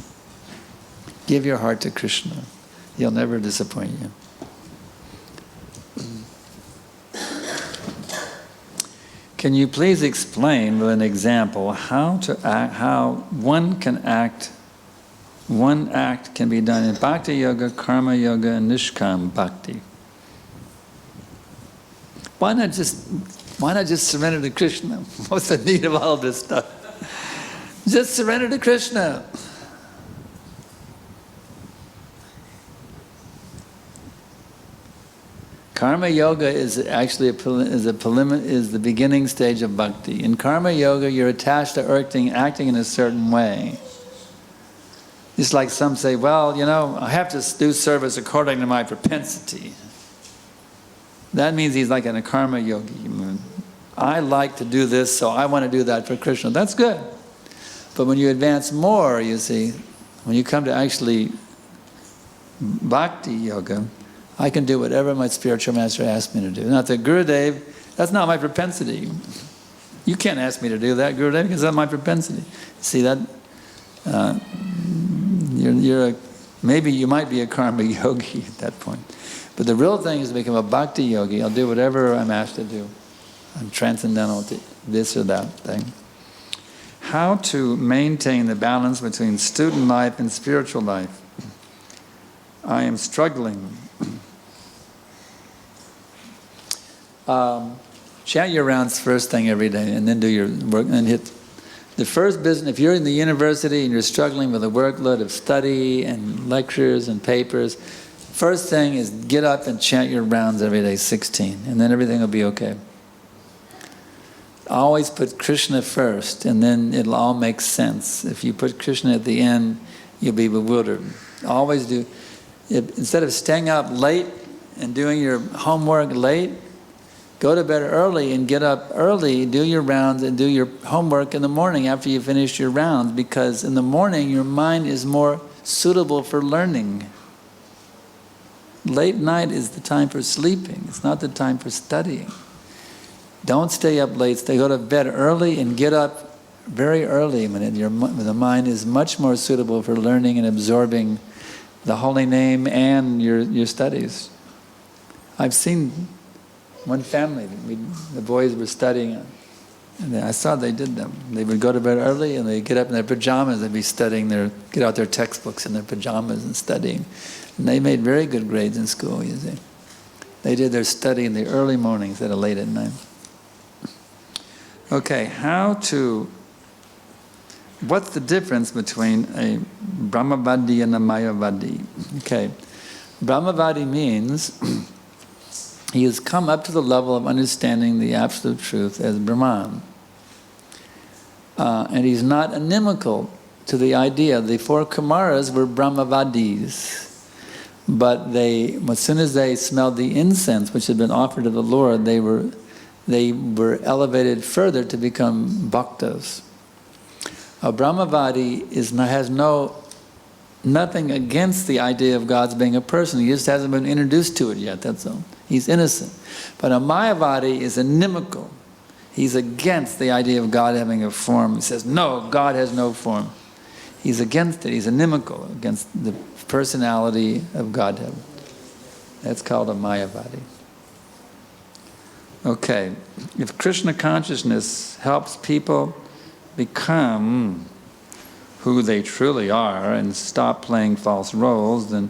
Give your heart to Krishna. He'll never disappoint you. Can you please explain with an example how one act can be done in Bhakti Yoga, Karma Yoga, and Nishkam Bhakti? Why not just surrender to Krishna? What's the need of all this stuff? Just surrender to Krishna. Karma Yoga is actually is the beginning stage of bhakti. In Karma Yoga, you're attached to acting in a certain way. It's like some say, well, I have to do service according to my propensity. That means he's like a karma yogi. I like to do this, so I want to do that for Krishna. That's good. But when you advance more, you see, when you come to actually bhakti yoga, I can do whatever my spiritual master asks me to do. Not that Gurudev, that's not my propensity. You can't ask me to do that, Gurudev, because that's my propensity. See that? Maybe you might be a karma yogi at that point. But the real thing is to become a bhakti yogi. I'll do whatever I'm asked to do. I'm transcendental to this or that thing. How to maintain the balance between student life and spiritual life? I am struggling. Chant your rounds first thing every day and then do your work and hit the first business. If you're in the university and you're struggling with a workload of study and lectures and papers, first thing is get up and chant your rounds every day, 16, and then everything will be okay. Always put Krishna first, and then it'll all make sense. If you put Krishna at the end, you'll be bewildered. Always do. Instead of staying up late and doing your homework late, go to bed early and get up early, do your rounds and do your homework in the morning after you finish your rounds, because in the morning your mind is more suitable for learning. Late night is the time for sleeping. It's not the time for studying. Don't stay up late. Go to bed early and get up very early when the mind is much more suitable for learning and absorbing the holy name and your studies. I've seen one family, the boys were studying And I saw they did them. They would go to bed early and they'd get up in their pajamas. They'd be studying get out their textbooks in their pajamas and studying. And they made very good grades in school, you see. They did their study in the early mornings instead of late at night. Okay, what's the difference between a Brahmavadi and a Mayavadi? Okay, Brahmavadi means he has come up to the level of understanding the absolute truth as Brahman. And he's not inimical to the idea. The four Kumaras were Brahmavadis. But as soon as they smelled the incense which had been offered to the Lord, they were elevated further to become bhaktas. A Brahmavadi has nothing against the idea of God's being a person. He just hasn't been introduced to it yet, that's all. He's innocent. But a Mayavadi is inimical. He's against the idea of God having a form. He says, no, God has no form. He's against it. He's inimical against the personality of Godhead. That's called a Mayavadi. Okay, if Krishna consciousness helps people become who they truly are and stop playing false roles, then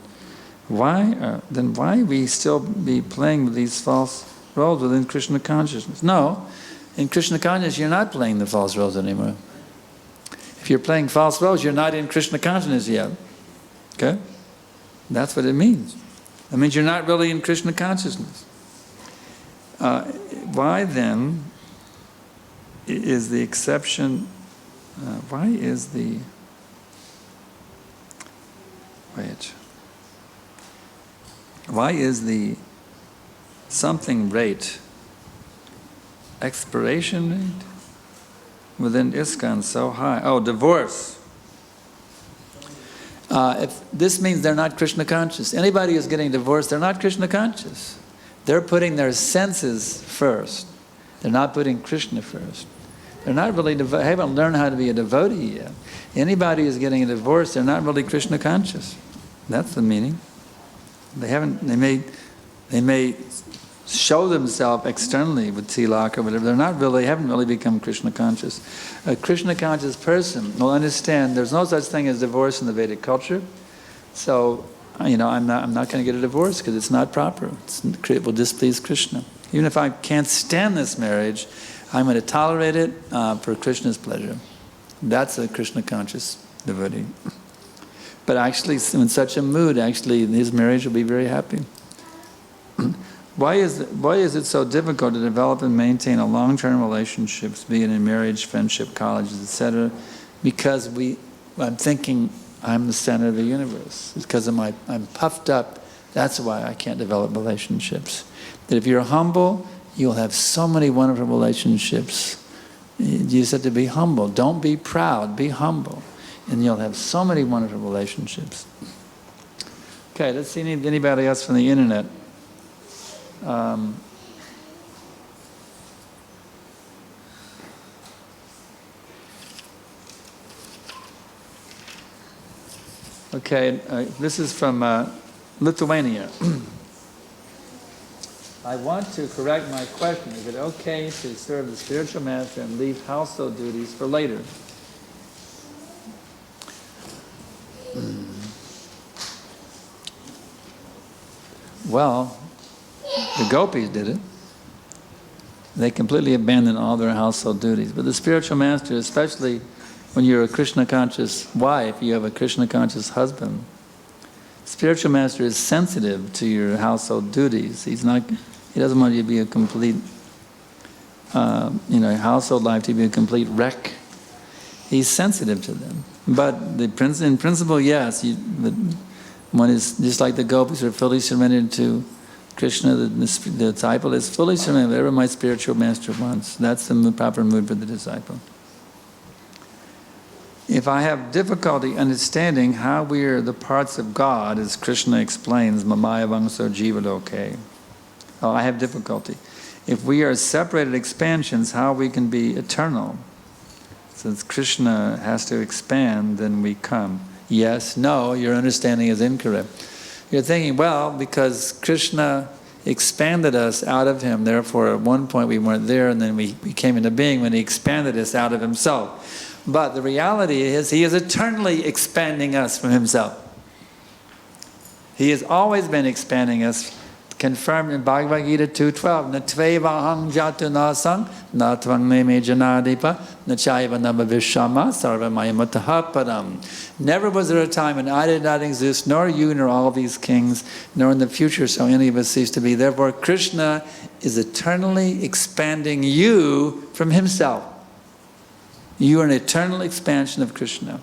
why we still be playing with these false roles within Krishna consciousness? No, in Krishna consciousness you're not playing the false roles anymore. If you're playing false roles, you're not in Krishna consciousness yet. Okay? That's what it means. It means you're not really in Krishna consciousness. Why then is the exception, why is the something rate, expiration rate within ISKCON so high? Oh, divorce. If this means they're not Krishna conscious. Anybody who's getting divorced, they're not Krishna conscious. They're putting their senses first. They're not putting Krishna first. They're not really haven't learned how to be a devotee yet. Anybody who's getting a divorce, they're not really Krishna conscious. That's the meaning. They may show themselves externally with tilak or whatever. Haven't really become Krishna conscious. A Krishna conscious person will understand there's no such thing as divorce in the Vedic culture. So, I'm not going to get a divorce because it's not proper. It will displease Krishna. Even if I can't stand this marriage, I'm going to tolerate it for Krishna's pleasure. That's a Krishna conscious devotee. But actually, in such a mood, his marriage will be very happy. Why is it so difficult to develop and maintain a long-term relationships, be it in marriage, friendship, colleges, etc.? Because I'm thinking I'm the center of the universe. It's because I'm puffed up. That's why I can't develop relationships. That if you're humble, you'll have so many wonderful relationships. You just have to be humble. Don't be proud. Be humble. And you'll have so many wonderful relationships. Okay, let's see anybody else from the internet. Okay, this is from Lithuania. I want to correct my question. Is it okay to serve the spiritual master and leave household duties for later? Well, the gopis did it. They completely abandoned all their household duties. But the spiritual master, especially when you're a Krishna conscious wife, you have a Krishna conscious husband. Spiritual master is sensitive to your household duties. He doesn't want you to be a complete, household life to be a complete wreck. He's sensitive to them. But in principle, yes, one is just like the gopis are fully surrendered to Krishna. The disciple is fully surrendered, whatever my spiritual master wants. That's the proper mood for the disciple. If I have difficulty understanding how we are the parts of God, as Krishna explains, Mamaya Vangso Jiva Loke. Oh, I have difficulty. If we are separated expansions, how we can be eternal? Since Krishna has to expand, then we come. Yes, no, your understanding is incorrect. You're thinking, well, because Krishna expanded us out of him. Therefore, at one point we weren't there, and then we came into being when he expanded us out of himself. But the reality is, he is eternally expanding us from himself. He has always been expanding us, confirmed in Bhagavad Gita 2.12. Na tvevahang jatu nasang, na tvang me janadipa, na chaiva nama vishama, sarva mayamataha param. Never was there a time when I did not exist, nor you, nor all these kings, nor in the future shall any of us cease to be. Therefore, Krishna is eternally expanding you from himself. You are an eternal expansion of Krishna.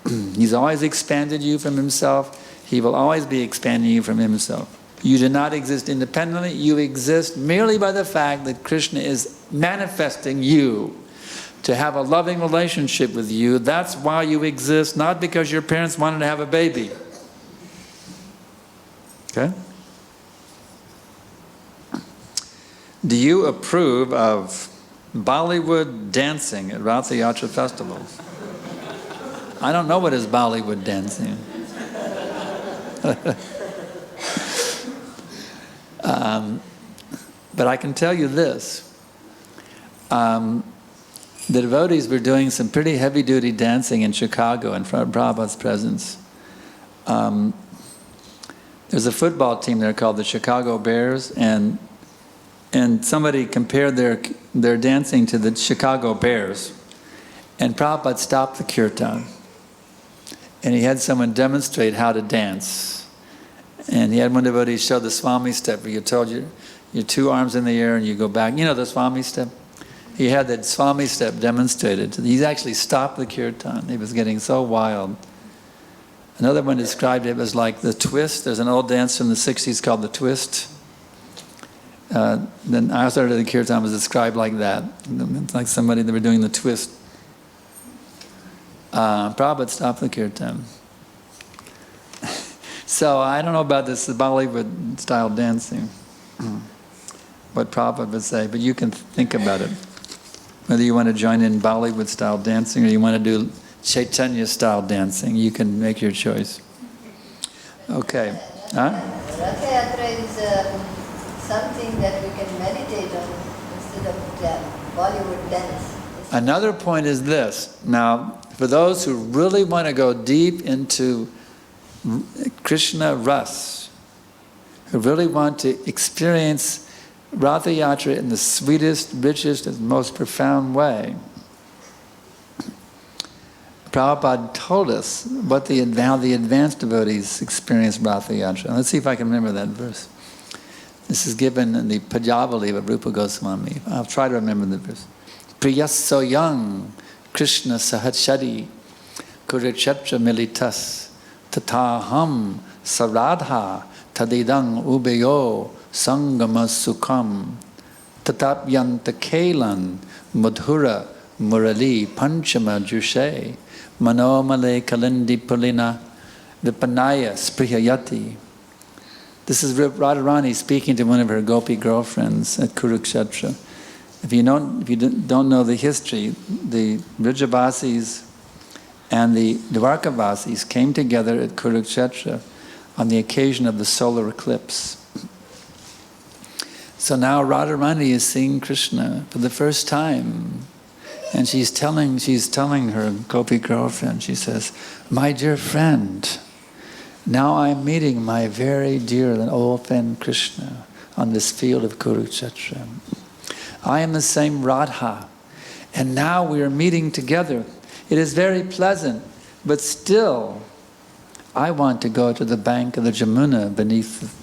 He's always expanded you from himself. He will always be expanding you from himself. You do not exist independently. You exist merely by the fact that Krishna is manifesting you to have a loving relationship with you. That's why you exist, not because your parents wanted to have a baby. Okay? Do you approve of Bollywood dancing at Rath-Yatra festivals? I don't know what is Bollywood dancing. But I can tell you this. The devotees were doing some pretty heavy-duty dancing in Chicago in front of Prabhupada's presence. There's a football team there called the Chicago Bears, and somebody compared their dancing to the Chicago Bears. And Prabhupada stopped the kirtan. And he had someone demonstrate how to dance. And he had one devotee show the Swami step, where you told your 2 arms in the air and you go back. You know the Swami step? He had that Swami step demonstrated. He actually stopped the kirtan. He was getting so wild. Another one described it as like the twist. There's an old dance from the 60s called the twist. Then I started the kirtan was described like that. It's like somebody that were doing the twist. Prabhupada stopped the kirtan. So I don't know about this Bollywood style dancing, what Prabhupada would say, but you can think about it. Whether you want to join in Bollywood style dancing or you want to do Chaitanya style dancing, you can make your choice. Okay. Huh? Rath-Yatra is something that we can meditate on instead of Bollywood dance. Another point is this. Now, for those who really want to go deep into Krishna Ras, who really want to experience Rath-Yatra in the sweetest, richest, and most profound way, Prabhupada told us what how the advanced devotees experience Rath-Yatra. Let's see if I can remember that verse. This is given in the Pajavali of Rupa Goswami. I'll try to remember the verse. Priyasoyang Krishna Sahachari Kurichatra Militas Tataham Saradha Tadidang Ubeyo Sangama Sukham Tatapyanta Kelan Madhura Murali Panchama Jushe Manomale Kalindi Pulina Vipanaya Sprihayati. This is Radharani speaking to one of her gopi girlfriends at Kurukshetra. If you don't know the history, the Vrijavasis and the Dwarkavasis came together at Kurukshetra on the occasion of the solar eclipse. So now Radharani is seeing Krishna for the first time, and she's telling her gopi girlfriend, she says, "My dear friend, now I'm meeting my very dear and old friend Krishna on this field of Kurukshetra. I am the same Radha, and now we are meeting together. It is very pleasant, but still, I want to go to the bank of the Jamuna beneath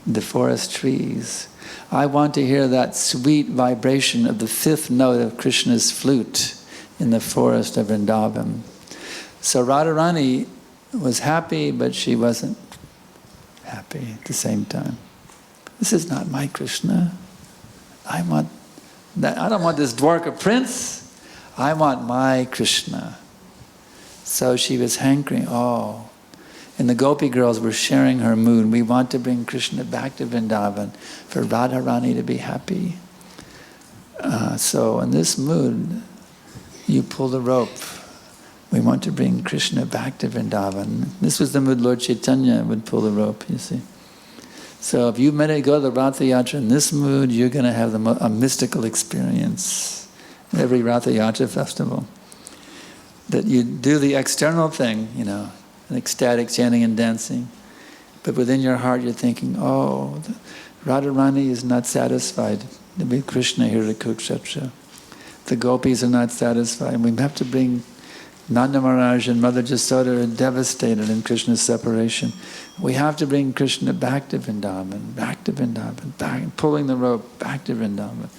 the forest trees. I want to hear that sweet vibration of the 5th note of Krishna's flute in the forest of Vrindavan." So Radharani was happy, but she wasn't happy at the same time. This is not my Krishna. I don't want this Dwarka prince. I want my Krishna. So she was hankering, and the gopi girls were sharing her mood. We want to bring Krishna back to Vrindavan for Radharani to be happy. So in this mood, you pull the rope. We want to bring Krishna back to Vrindavan. This was the mood Lord Chaitanya would pull the rope, you see. So if you go to the Ratha Yatra in this mood, you're going to have a mystical experience. Every Ratha Yatra festival. That you do the external thing, an ecstatic chanting and dancing. But within your heart you're thinking, oh, Radharani is not satisfied with Krishna here at Kurukshetra. The gopis are not satisfied. We have to bring Nanda Maharaj and Mother Jasoda are devastated in Krishna's separation. We have to bring Krishna back to Vrindavan, back, pulling the rope back to Vrindavan.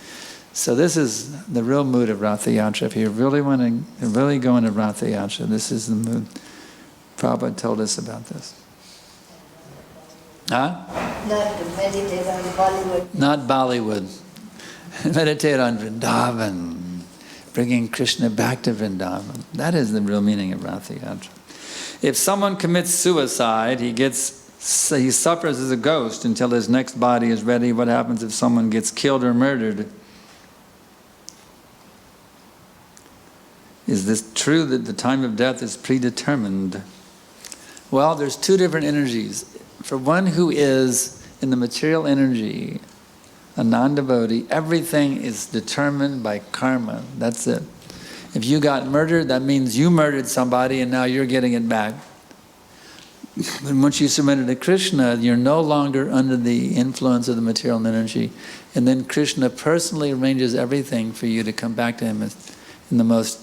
So this is the real mood of Ratha Yatra. If you really want to really go into Ratha Yatra, this is the mood. Prabhupada told us about this. Huh? Not to meditate on Bollywood. Not Bollywood. Meditate on Vrindavan. Bringing Krishna back to Vrindavan. That is the real meaning of Ratha Yatra. If someone commits suicide, he suffers as a ghost until his next body is ready. What happens if someone gets killed or murdered? Is this true that the time of death is predetermined? Well, there's two different energies. For one who is in the material energy, a non-devotee, everything is determined by karma. That's it. If you got murdered, that means you murdered somebody and now you're getting it back. And once you surrender to Krishna, you're no longer under the influence of the material energy. And then Krishna personally arranges everything for you to come back to him in the most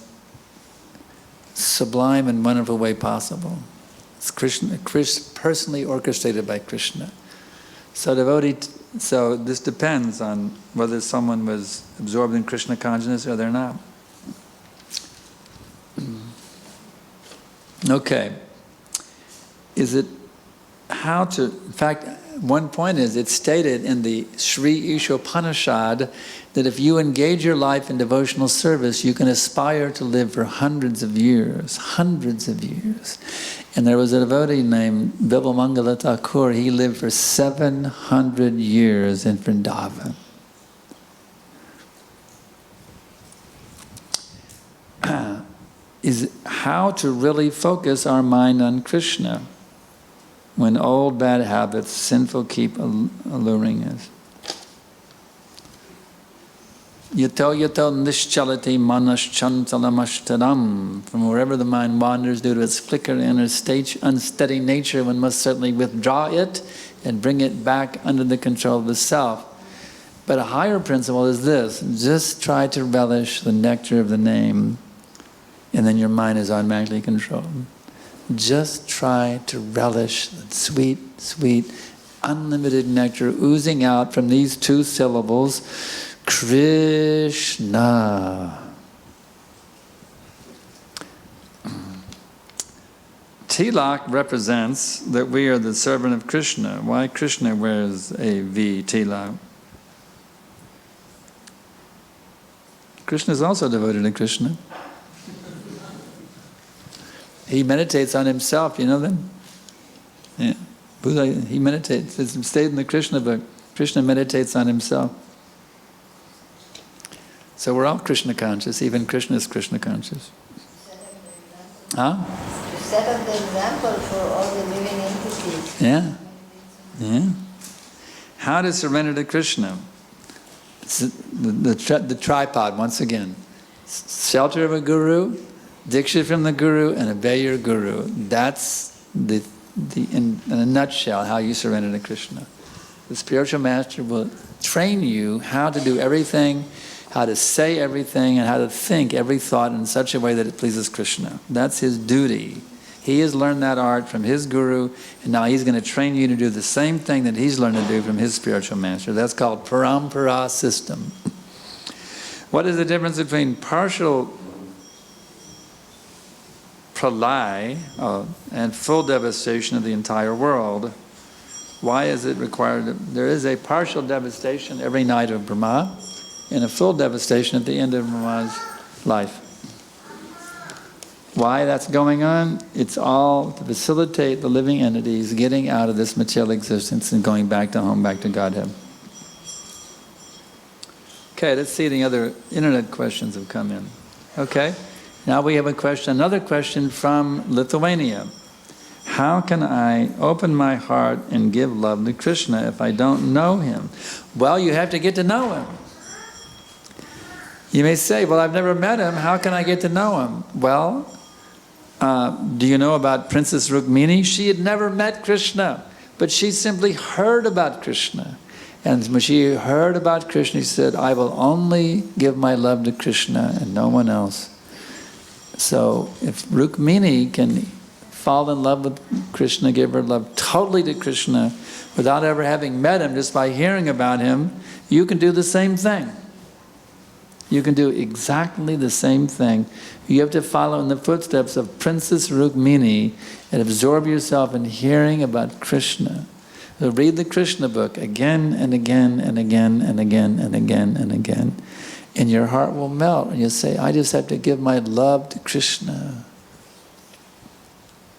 sublime and wonderful way possible. It's Krishna personally orchestrated by Krishna. So so this depends on whether someone was absorbed in Krishna consciousness or they're not. Okay. In fact, one point is, it's stated in the Sri Ishopanishad that if you engage your life in devotional service, you can aspire to live for hundreds of years. And there was a devotee named Bimalmangala Thakur. He lived for 700 years in Vrindavan. Is how to really focus our mind on Krishna when old bad habits, sinful, keep alluring us. Yato nischalati manaschantalamashtaram. From wherever the mind wanders due to its flicker and its unsteady nature, one must certainly withdraw it and bring it back under the control of the self. But a higher principle is this: just try to relish the nectar of the name, and then your mind is automatically controlled. Just try to relish the sweet, sweet, unlimited nectar oozing out from these two syllables, Krishna. Tilak represents that we are the servant of Krishna. Why Krishna wears a V, tilak? Krishna is also devoted to Krishna. He meditates on himself, you know that? Yeah. Buddha, he meditates. It's stated in the Krishna book. Krishna meditates on himself. So we're all Krishna conscious, even Krishna is Krishna conscious. Huh? To set up the example for all the living entities. Yeah. Yeah. How to surrender to Krishna? It's the tripod, once again. Shelter of a guru, diksha from the guru, and obey your guru. That's in a nutshell how you surrender to Krishna. The spiritual master will train you how to do everything, how to say everything, and how to think every thought in such a way that it pleases Krishna. That's his duty. He has learned that art from his guru, and now he's going to train you to do the same thing that he's learned to do from his spiritual master. That's called parampara system. What is the difference between partial pralay and full devastation of the entire world? Why is it required? There is a partial devastation every night of Brahma, and a full devastation at the end of Brahma's life. Why that's going on? It's all to facilitate the living entities getting out of this material existence and going back to home, back to Godhead. Okay, let's see the other internet questions have come in. Okay, now we have another question from Lithuania. How can I open my heart and give love to Krishna if I don't know him? Well, you have to get to know him. You may say, well, I've never met him. How can I get to know him? Well, do you know about Princess Rukmini? She had never met Krishna, but she simply heard about Krishna. And when she heard about Krishna, she said, I will only give my love to Krishna and no one else. So if Rukmini can fall in love with Krishna, give her love totally to Krishna, without ever having met him, just by hearing about him, you can do the same thing. You can do exactly the same thing. You have to follow in the footsteps of Princess Rukmini and absorb yourself in hearing about Krishna. So read the Krishna book again and again and again and again and again and again. And your heart will melt and you'll say, I just have to give my love to Krishna.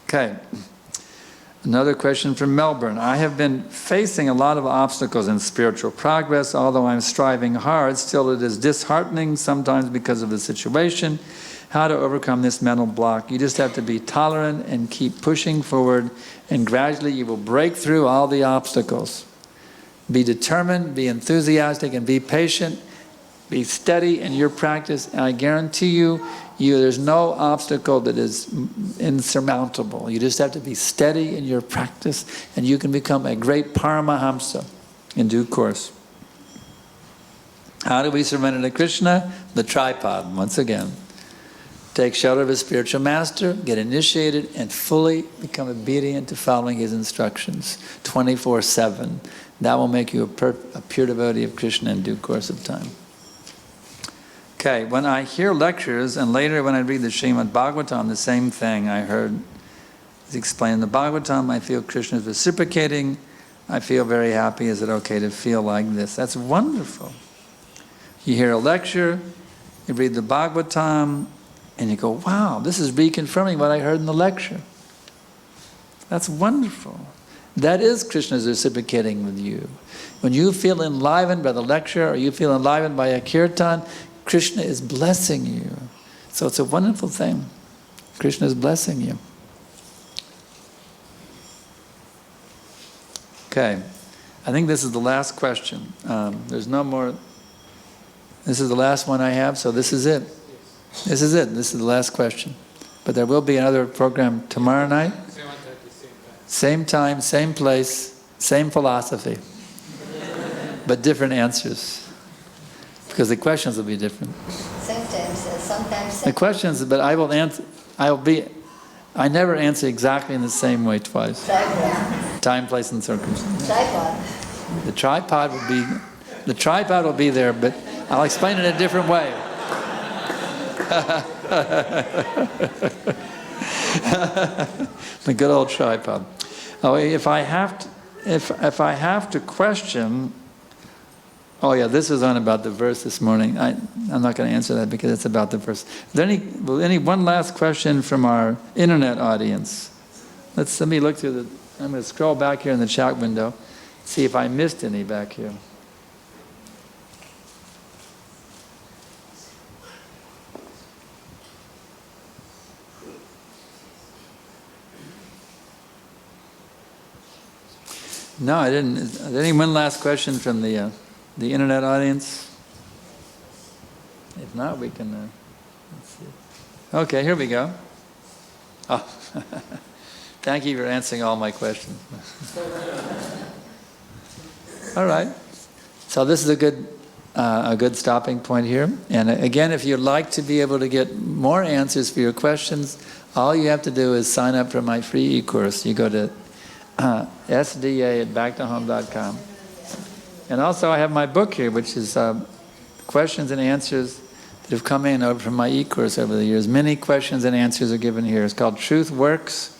Okay. Another question from Melbourne. I have been facing a lot of obstacles in spiritual progress. Although I'm striving hard, still it is disheartening sometimes because of the situation. How to overcome this mental block? You just have to be tolerant and keep pushing forward, and gradually you will break through all the obstacles. Be determined, be enthusiastic, and be patient. Be steady in your practice, and I guarantee you, there's no obstacle that is insurmountable. You just have to be steady in your practice, and you can become a great Paramahamsa in due course. How do we surrender to Krishna? The tripod, once again. Take shelter of a spiritual master, get initiated, and fully become obedient to following his instructions 24/7. That will make you a pure devotee of Krishna in due course of time. Okay, when I hear lectures, and later when I read the Srimad Bhagavatam, the same thing I heard is explained in the Bhagavatam. I feel Krishna is reciprocating. I feel very happy. Is it okay to feel like this? That's wonderful. You hear a lecture, you read the Bhagavatam, and you go, wow, this is reconfirming what I heard in the lecture. That's wonderful. That is Krishna's reciprocating with you. When you feel enlivened by the lecture, or you feel enlivened by a kirtan, Krishna is blessing you. So it's a wonderful thing. Krishna is blessing you. Okay, I think this is the last question. There's no more. This is the last one I have, so this is it. This is it. This is the last question. But there will be another program tomorrow night. 7:30, Same time, same place, same philosophy. But different answers. Because the questions will be different. Sometimes. The questions, but I will answer, I never answer exactly in the same way twice. Tripod. Time, place, and circumstance. Tripod. The tripod will be there, but I'll explain it in a different way. The good old tripod. Oh, if I have to question, oh yeah, this was on about the verse this morning. I'm not going to answer that because it's about the verse. Is there any one last question from our internet audience? Let me look through the. I'm going to scroll back here in the chat window, see if I missed any back here. No, I didn't. Is there any one last question from the internet audience? If not, we can. Let's see. Okay, here we go. Oh, thank you for answering all my questions. All right. So this is a good stopping point here. And again, if you'd like to be able to get more answers for your questions, all you have to do is sign up for my free e-course. You go to sda@backtohome.com. And also I have my book here, which is questions and answers that have come in over from my e-course over the years. Many questions and answers are given here. It's called Truth Works,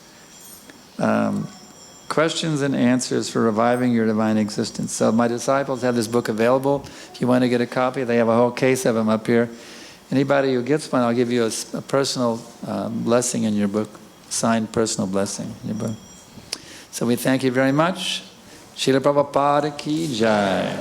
Questions and Answers for Reviving Your Divine Existence. So my disciples have this book available. If you want to get a copy, they have a whole case of them up here. Anybody who gets one, I'll give you a personal blessing in your book, signed personal blessing in your book. So we thank you very much. Srila Prabhupada ki jai.